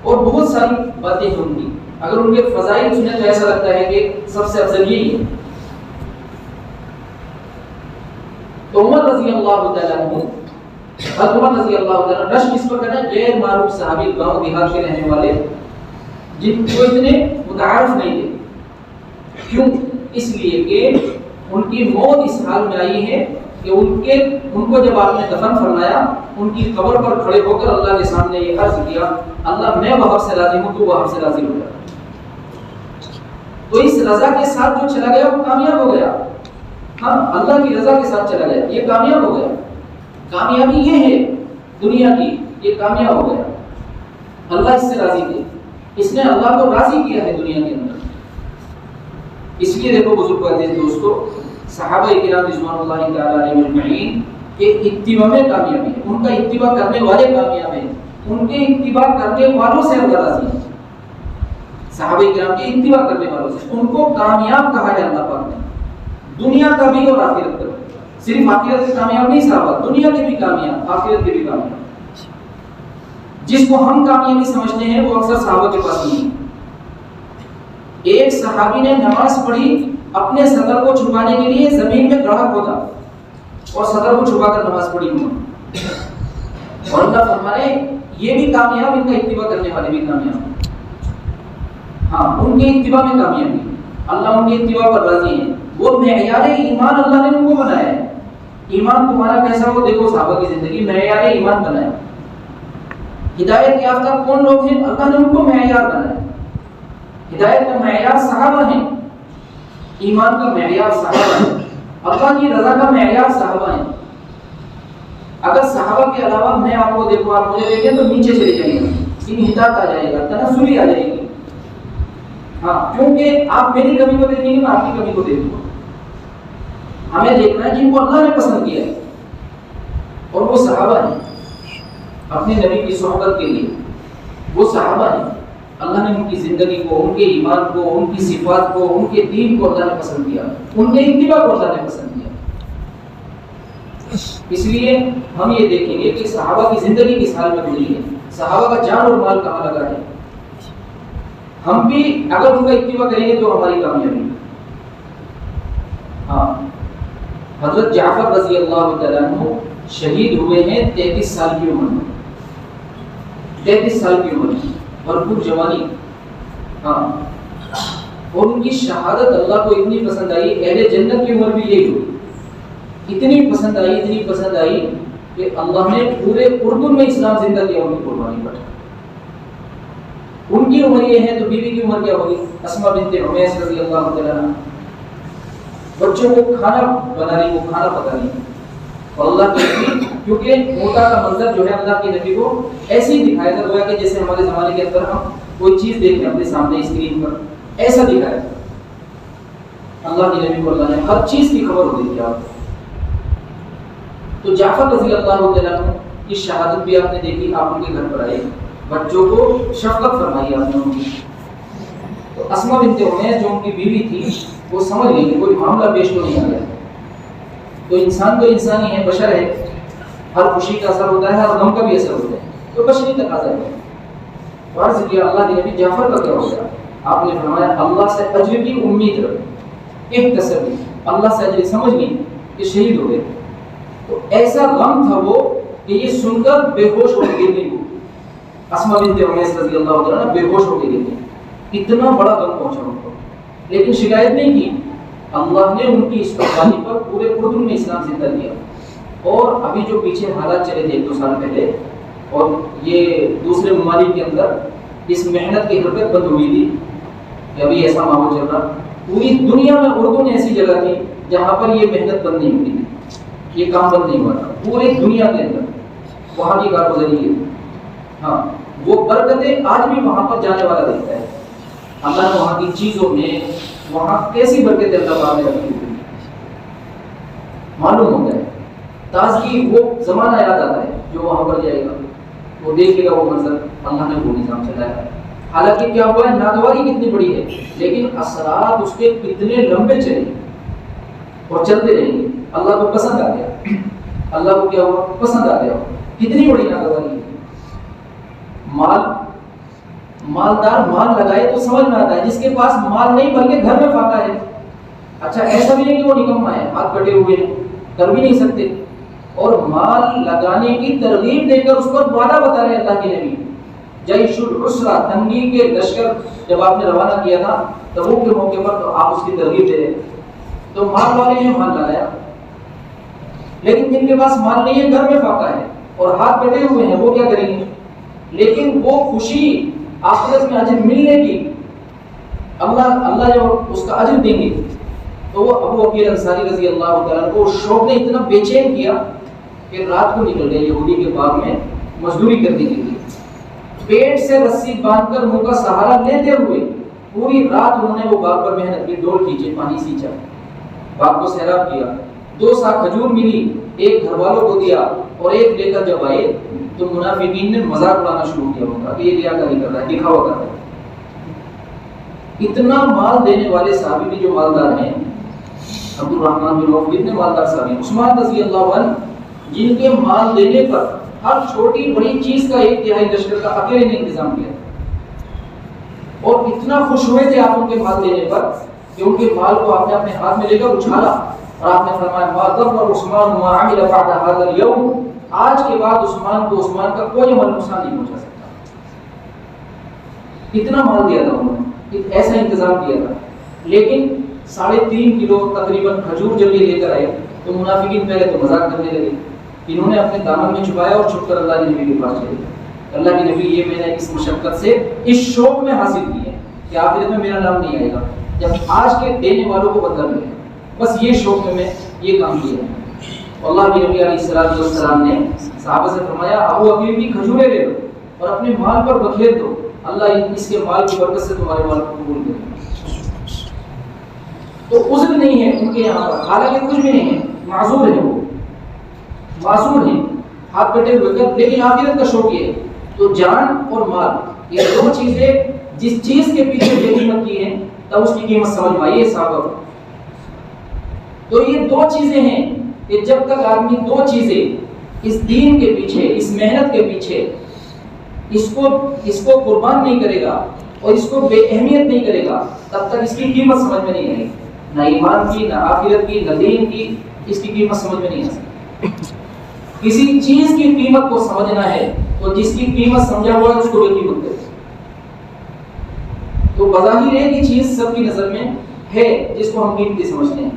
اور بہت ساری باتیں ہوں گی، اگر ان کے فضائل سنیں تو ایسا لگتا ہے کہ سب سے افضل یہی ہے۔ تو عمر رضی اللہ تعالیٰ عنہ، عمر رضی اللہ تعالیٰ عنہ رشک اس پر کرنا غیر معروف صحابی، گاؤں دیہات کے رہنے والے جن کو اتنے متعارف نہیں تھے۔ کیوں؟ اس لیے کہ ان کی موت اس حال میں آئی ہے کہ ان کو جب آپ نے دفن فرمایا، ان کی قبر پر کھڑے ہو کر اللہ کے سامنے یہ عرض کیا، اللہ میں وہاں سے راضی ہوں، تو وہاں سے راضی ہو جا۔ تو اس رضا کے ساتھ جو چلا گیا وہ کامیاب ہو گیا۔ ہاں، اللہ کی رضا کے ساتھ چلا گیا، یہ کامیاب ہو گیا۔ کامیابی یہ ہے دنیا کی، یہ کامیاب ہو گیا۔ اللہ اس سے راضی تھے، اس نے اللہ کو راضی کیا ہے دنیا کے اندر۔ اس لیے دیکھو بزرگ عزیز دوستو، صحابہ کرام رضوان اللہ تعالی علیہم اجمعین کے اتباع میں کامیابی ہے، ان کا اتباع کرنے والے کامیاب ہیں، ان کے اتباع کرنے والوں سے اللہ راضی ہے۔ صحابہ کرام کے اتباع کرنے والوں سے ان کو کامیاب کہا ہے اللہ پاک نے، دنیا کا بھی اور آخرت کا بھی۔ صرف آخرت کے کامیاب نہیں صحابہ، دنیا کے بھی کامیاب، آخرت کے بھی کامیاب۔ جس کو ہم کامیابی سمجھتے ہیں وہ اکثر صحابہ کے پاس نہیں ہے۔ ایک صحابی نے نماز پڑھی، اپنے صدر کو چھپانے کے لیے زمین میں گڑھا کھودا اور صدر کو چھپا کر نماز پڑھی انہوں نے۔ اور اللہ فرمائے یہ بھی کامیاب، ان کا اتباع کرنے والے بھی کامیاب۔ ہاں، ان کی اتباع میں کامیابی، اللہ ان کی اتباع پر راضی ہے۔ وہ معیار ایمان اللہ نے ان کو بنایا ہے۔ ایمان تمہارا کیسا ہو دیکھو، صحابہ کی زندگی معیار ایمان بنایا۔ ہدایت یافتہ کون لوگ ہیں؟ اللہ نے ان کو معیار بنایا۔ ہدایت کا معیار صحابہ ہیں، ایمان کا معیار صحابہ ہیں، اللہ کی رضا کا معیار صحابہ ہیں۔ اگر صحابہ کے علاوہ میں آپ کو دیکھوں، آپ مجھے دیکھیں تو نیچے چلے جائیں گے، انحطاط آ جائے گا، تنزلی آ جائے گی۔ ہاں، کیونکہ آپ میری کمی کو دیکھیں گے، میں آپ کی کمی کو دیکھوں گا۔ ہمیں دیکھنا ہے جن کو اللہ نے پسند کیا ہے، اور وہ صحابہ ہیں۔ اپنے نبی کی صحبت کے لیے وہ صحابہ ہیں، اللہ نے ان کی زندگی کو، ان کے ایمان کو، ان کی صفات کو، ان کے دین کو اللہ نے پسند کیا، ان کے اتباع کو اللہ نے پسند کیا۔ اس لیے ہم یہ دیکھیں گے کہ صحابہ کی زندگی کس حال میں گزری ہے، صحابہ کا جان اور مال کہاں لگا ہے۔ ہم بھی اگر ان کا اتباع کریں گے تو ہماری کامیابی۔ ہاں، حضرت جعفر رضی اللہ تعالیٰ عنہ شہید ہوئے ہیں 33 سال کی عمر میں، 33 سال کی عمر میں، بھرپور جوانی۔ ہاں، اور ان کی شہادت اللہ کو اتنی پسند آئی، اہل جنت کی عمر بھی یہی ہوئی، اتنی پسند آئی کہ اللہ نے پورے اردن میں اسلام زندہ کیا ان کی قربانی پر۔ ان کی عمر یہ ہے تو بیوی کی عمر کیا ہوگی؟ اسماء بنت عمیس رضی اللہ تعالیٰ عنہ، بچوں کو کھانا بنا رہی، وہ کھانا پکا رہی، اور اللہ کے نبی، کیونکہ موتا کا منظر جو ہے اللہ کے نبی کو ایسے ہی دکھایا تھا گویا کہ جیسے ہمارے زمانے کے اندر ہم کوئی چیز دیکھ رہے ہیں اپنے سامنے اسکرین پر، ایسا دکھایا تھا اللہ کے نبی کو، اللہ نے ہر چیز کی خبر ہوتی تھی آپ کو۔ تو جعفر رضی اللہ تعالیٰ عنہ کی شہادت بھی آپ نے دیکھی، آپ ان کے گھر پر آئے، بچوں کو شفقت فرمائی آپ نے ان کی۔ تو اسماء بنت عمیس جو ان کی بیوی تھی، وہ سمجھ گئی کہ کوئی معاملہ پیش تو نہیں آ گیا۔ تو انسان ہی ہے، بشر ہے، ہر خوشی کا اثر ہوتا ہے، ہر غم کا بھی اثر ہوتا ہے، تو بشری تقاضا ہے۔ عرض کیا اللہ کے نبی جعفر کا کیا ہوگا؟ آپ نے فرمایا اللہ سے اجر کی امید رکھ، احتسبی، اللہ سے اجر، سمجھ گئی کہ شہید ہو گئے۔ تو ایسا غم تھا وہ کہ یہ سن کر بے ہوش ہو کے گر گئی، اسماء بنت عمیس رضی اللہ عنہ بے ہوش ہو کے گر گئی، اتنا بڑا غم پہنچا ان کو، لیکن شکایت نہیں کی۔ اللہ نے ان کی اس قربانی پر پورے اردن میں اسلام زندہ کیا۔ اور ابھی جو پیچھے حالات چلے تھے 1-2 سال پہلے، اور یہ دوسرے ممالک کے اندر اس محنت کی حرکت بند ہوئی تھی کہ ابھی ایسا ماحول چل رہا، پوری دنیا میں اردن ایسی جگہ تھی جہاں پر یہ محنت بند نہیں ہوتی تھی، یہ کام بند نہیں ہوا تھا، پوری دنیا کے اندر وہاں کی کارگزاری ہے۔ ہاں، وہ برکتیں آج بھی وہاں پر جانے والا دیکھتا ہے، اللہ نے وہاں کی چیزوں میں وہاں کیسی برکتیں اللہ تعالیٰ نے رکھی ہوئی معلوم ہوتا ہے۔ تازگی، وہ زمانہ یاد آتا ہے جو وہاں پر جائے گا، وہ دیکھے گا وہ منظر، اللہ نے وہ نظام چلایا ہے۔ حالانکہ کیا ہوا ہے، ناگواری کتنی بڑی ہے، لیکن اثرات اس کے کتنے لمبے چلے اور چلتے رہیں گے۔ اللہ کو پسند آ گیا، اللہ کو کیا ہوا، پسند آ گیا، کتنی بڑی ناگواری ہے۔ مالدار مال لگائے تو سمجھ میں آتا ہے، جس کے پاس مال نہیں بلکہ گھر میں فاقہ ہے، اچھا ایسا بھی نہیں کہ وہ نکما ہے، ہاتھ کٹے ہوئے ہیں، کر بھی نہیں سکتے، اور مال لگانے کی ترغیب دے کر اس پر وعدہ بتا رہے اللہ کے نبی۔ جیش العسرہ، تنگی کے لشکر جب آپ نے روانہ کیا تھا تبوک کے موقع پر، تو آپ اس کی ترغیب دے رہے، تو مال والے نے مال لگایا، لیکن جن کے پاس مال نہیں ہے، گھر میں فاقہ ہے اور ہاتھ کٹے ہوئے ہیں، وہ کیا کریں گے؟ لیکن وہ خوشی آخرت میں اجر ملنے کی، اللہ جب اس کا اجر دیں گے، تو وہ ابو عقیل انصاری رضی اللہ تعالیٰ کو شوق نے اتنا بے چین کیا کہ رات کو نکل گئے یہودی کے باغ میں مزدوری کرنے کے لیے، پیٹ سے رسی باندھ کر منہ کا سہارا لیتے ہوئے پوری رات انہوں نے وہ باغ پر محنت کی، ڈول کھینچے، پانی سینچا، باغ کو سیراب کیا، 2 سا کھجور ملی، ایک گھر والوں کو دیا، اور ایک لے کر جب آئے تو منافقین نے مذاق اڑانا شروع کیا ہوگا کہ یہ ریاکاری کر رہا ہے، دکھاوا کر رہا ہے۔ اتنا مال دینے والے صحابی بھی جو مالدار ہیں، عبد الرحمن بن عوف کتنے مالدار صحابی، عثمان رضی اللہ عنہ جن کے مال دینے پر ہر چھوٹی بڑی چیز کا 1/3 لشکر کا اکیلے نے انتظام کیا اور اتنا خوش ہوئے تھے آپ ان کے مال دینے پر کہ ان کے مال کو آپ نے اپنے ہاتھ میں لے کر اچھالا اور آپ نے فرمایا ما ضر عثمان ما عمل بعد هذا اليوم، آج کے بعد عثمان کا کوئی عمل نقصان نہیں پہنچا سکتا. اتنا مال دیا تھا انہوں نے، ایسا انتظام کیا تھا. لیکن 3.5 کلو تقریباً کھجور جب یہ لے کر آئے تو منافقین پہلے تو مذاق کرنے لگے. انہوں نے اپنے دامن میں چھپایا اور چھپ کر اللہ کے نبی کے پاس چلے گئے. اللہ کے نبی، یہ میں نے اس مشقت سے اس شوق میں حاصل کی ہے کہ آخرت میں میرا نام نہیں آئے گا جب آج کے دینے والوں کو بدلہ ملے. بس یہ شوق میں یہ کام کیا ہے. اللہ کے نبی علیہ السلام نے صحابہ سے فرمایا ابو عقیل کی کھجوریں لے لو اور اپنے مال پر بکھیر دو، اللہ اس کے مال کی برکت سے تمہارے مال کو قبول کرے. تو عذر نہیں ہے ان کے یہاں پر، حالانکہ کچھ بھی نہیں ہے، معذور ہے، وہ معذور ہیں، ہاتھ کٹے ہوئے کر، لیکن آخرت کا شوق یہ ہے. تو جان اور مال یہ دو چیزیں جس چیز کے پیچھے بے قیمت کی ہیں تب اس کی قیمت سمجھ میں آئی ہے صحابہ. تو یہ دو چیزیں ہیں کہ جب تک آدمی دو چیزیں اس دین کے پیچھے، اس محنت کے پیچھے اس کو قربان نہیں کرے گا اور اس کو بے اہمیت نہیں کرے گا تب تک اس کی قیمت سمجھ میں نہیں آئے گی. نہ ایمان کی، نہ آخرت کی، نہ دین کی، اس کی قیمت سمجھ میں نہیں آ سکتی. کسی چیز کی قیمت کو سمجھنا ہے تو جس کی قیمت سمجھا ہوا ہے اس کو بے قیمت کرے. تو بظاہر ایک ہی چیز سب کی نظر میں ہے جس کو ہم قیمتی سمجھتے ہیں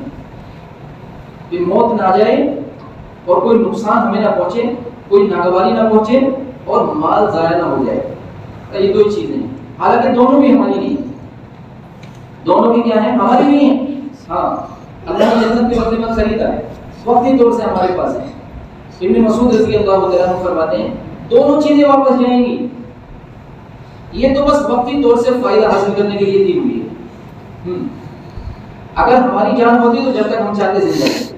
کہ موت نہ جائے اور کوئی نقصان ہمیں نہ پہنچے، کوئی ناگواری نہ پہنچے اور مال ضائع نہ ہو جائے. یہ دو چیزیں ہیں، حالانکہ دونوں بھی ہماری نہیں ہیں. دونوں بھی کیا ہیں؟ ہماری نہیں ہیں. ہاں، اللہ نے جنت کے بدلے میں خریدا ہے، وقتی طور سے ہمارے پاس ہے. ابن مسعود رضی اللہ تعالیٰ عنہ فرماتے ہیں دونوں چیزیں واپس جائیں گی، یہ تو بس وقتی طور سے فائدہ حاصل کرنے کے لیے دی ہوئی ہے. اگر ہماری جان ہوتی تو جب تک ہم چاہتے زندہ رہیں،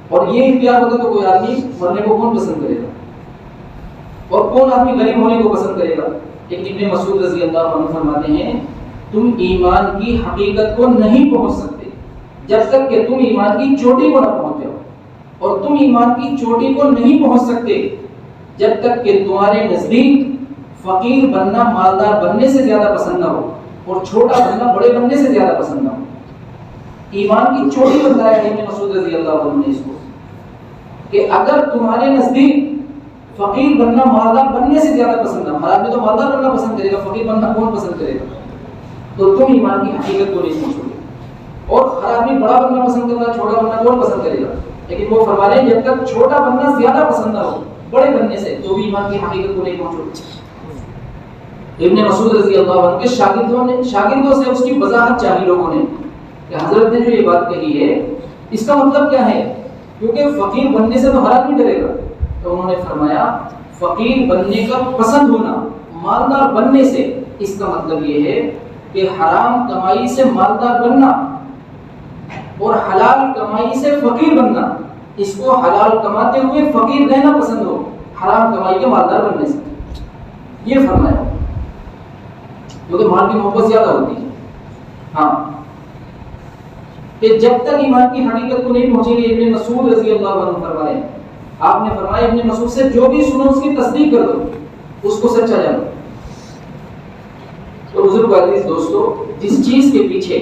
اور یہ اختیار ہوتا تو کوئی آدمی مرنے کو کون پسند کرے گا اور کون آدمی غریب ہونے کو پسند کرے گا. لیکن ابن مسعود رضی اللہ عنہ فرماتے ہیں تم ایمان کی حقیقت کو نہیں پہنچ سکتے جب تک کہ تم ایمان کی چوٹی کو نہ پہنچ جاؤ، اور تم ایمان کی چوٹی کو نہیں پہنچ سکتے جب تک کہ تمہارے نزدیک فقیر بننا مالدار بننے سے زیادہ پسند نہ ہو اور چھوٹا بننا بڑے بننے سے زیادہ پسند نہ ہو. ایمان کی چوٹی بتایا ہے ابن مسعود رضی اللہ عنہ نے اس کو کہ اگر تمہارے نزدیک فقیر بننا مالدار بننے سے زیادہ پسند نہ، ہر آدمی تو مالدار بننا پسند کرے گا، فقیر بننا کون پسند کرے گا؟ تو تم ایمان کی حقیقت کو نہیں پہنچو گے. اور ہر آدمی بڑا بننا پسند کرے گا، چھوٹا بننا کون پسند کرے گا؟ لیکن وہ فرما رہے ہیں جب تک چھوٹا بننا زیادہ پسند نہ ہو بڑے بننے سے تو بھی ایمان کی حقیقت کو نہیں پہنچو گے. ابن مسعود رضی اللہ عنہ کے شاگردوں سے اس کی وضاحت چاہی لوگوں نے کہ حضرت نے جو یہ بات کہی ہے اس کا مطلب کیا ہے، کیونکہ فقیر بننے سے تو ہر آدمی ڈرے گا. تو انہوں نے فرمایا فقیر بننے کا پسند ہونا مالدار بننے سے، اس کا مطلب یہ ہے کہ حرام کمائی سے مالدار بننا اور حلال کمائی سے فقیر بننا، اس کو حلال کماتے ہوئے فقیر رہنا پسند ہو حرام کمائی کے مالدار بننے سے. یہ فرمایا کیونکہ مال کی محبت زیادہ ہوتی ہے. ہاں، کہ جب تک ایمان کی حقیقت کو نہیں پہنچیں گے. ابن مسعود رضی اللہ عنہ فرمائے، آپ نے فرمایا ابن مسعود سے جو بھی سنو اس کی تصدیق کر دو، اس کو سچا جانو. تو بزرگ عزیز دوستو، جس چیز کے پیچھے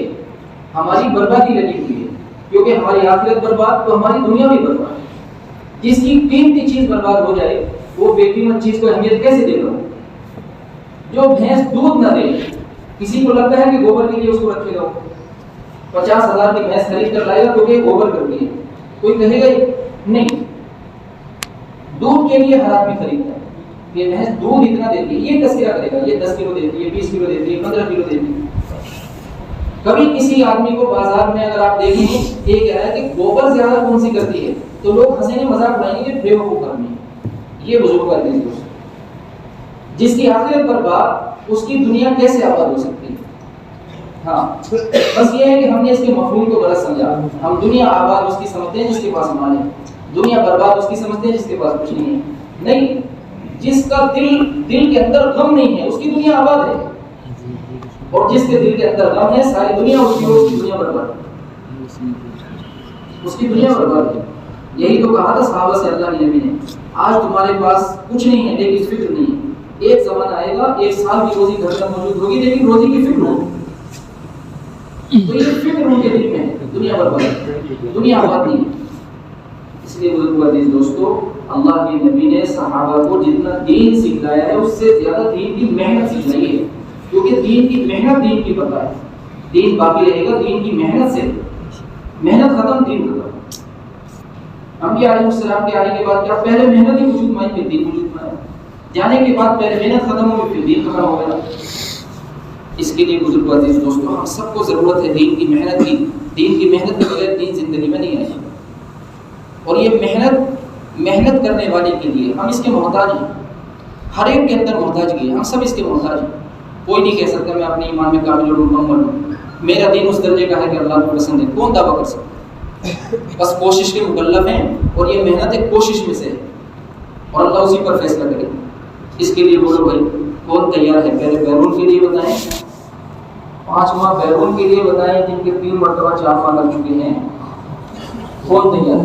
ہماری بربادی لگی ہوئی ہے، کیونکہ ہماری آخرت برباد تو ہماری دنیا بھی برباد. جس کی قیمتی چیز برباد ہو جائے وہ بے قیمت چیز کو اہمیت کیسے دے گا؟ جو بھینس دودھ نہ دے، کسی کو لگتا ہے کہ گوبر کے لیے اس کو رکھے گا، 50,000 کی بھینس خرید کر لائے گا کیونکہ گوبر کرتی ہے، کوئی کہے گا نہیں. دودھ کے لیے ہر آدمی خریدتا ہے، یہ بھینس دودھ اتنا دیتی ہے، یہ تذکرہ کرے گا، یہ 10 کلو دیتی ہے، 20 کلو دیتی ہے، 15 کلو دیتی ہے. کبھی کسی آدمی کو بازار میں اگر آپ دیکھیں یہ کہہ رہا ہے کہ گوبر زیادہ کون سی کرتی ہے تو لوگ ہنسیں گے، مذاق اڑائیں گے کہ بے وقوف آدمی ہے. یہ بزرگ آدمی ہے جس کی آخرت برباد، اس کی دنیا کیسے آباد ہو سکتی ہے؟ ہاں، بس یہ ہے کہ ہم نے اس کے مفہوم کو غلط سمجھا. ہم دنیا آباد اس کی سمجھتے ہیں جس کے پاس مال ہے، دنیا برباد اس کی سمجھتے ہیں جس کے پاس کچھ نہیں ہے. نہیں، جس کا دل کے اندر غم نہیں ہے اس کی دنیا آباد ہے، اور جس کے دل کے اندر غم ہے ساری دنیا اس کی دنیا برباد ہے، اس کی دنیا برباد ہے. یہی تو کہا تھا صحابہ سے اللہ کے نبی نے، آج تمہارے پاس کچھ نہیں ہے لیکن فکر نہیں ہے، ایک زمانہ آئے گا 1 سال کی روزی گھر میں موجود ہوگی لیکن روزی کی فکر ہوگی. تو یہ فکر ان کے دل میں ہے، دنیا برباد، دنیا آباد نہیں. اس لیے بزرگ عزیز دوستو، اللہ کے نبی نے صحابہ کو جتنا دین سکھلایا ہے اس سے زیادہ دین کی محنت سکھلائی ہے، کیونکہ دین کی محنت دین کی پتہ ہے. دین باقی رہے گا دین کی محنت سے، محنت ختم دین ختم. انبیاء علیہ السلام کے آنے کے بعد کیا پہلے محنت ہی وجود میں آئی پھر دین وجود میں آیا، جانے کے بعد پہلے محنت ختم ہوگی پھر دین ختم ہو گیا. اس کے لیے بزرگ عزیز دوستو ہم سب کو ضرورت ہے دین کی محنت کی. دین کی محنت کے بغیر دین زندگی میں نہیں آئے. اور یہ محنت کرنے والے کے لیے ہم اس کے محتاج ہیں. ہر ایک کے اندر محتاجگی ہے، ہم سب اس کے محتاج ہیں. کوئی نہیں کہہ سکتا میں اپنے ایمان میں کامل اور مکمل ہوں، میرا دین اس درجے کا ہے کہ اللہ کو پسند ہے. کون دعویٰ کر سکتا ہے؟ بس کوشش کے مکلف ہیں، اور یہ محنت ایک کوشش میں سے ہے اور اللہ اسی پر فیصلہ کرے. اس کے لیے بولو بھائی کون تیار ہے؟ پہلے بیرون کے لیے بتائیں، 5 ماہ بیرون کے لیے بتائیں جن کے 3 مرتبہ 4 ماہ لگ چکے ہیں. کون تیار ہے؟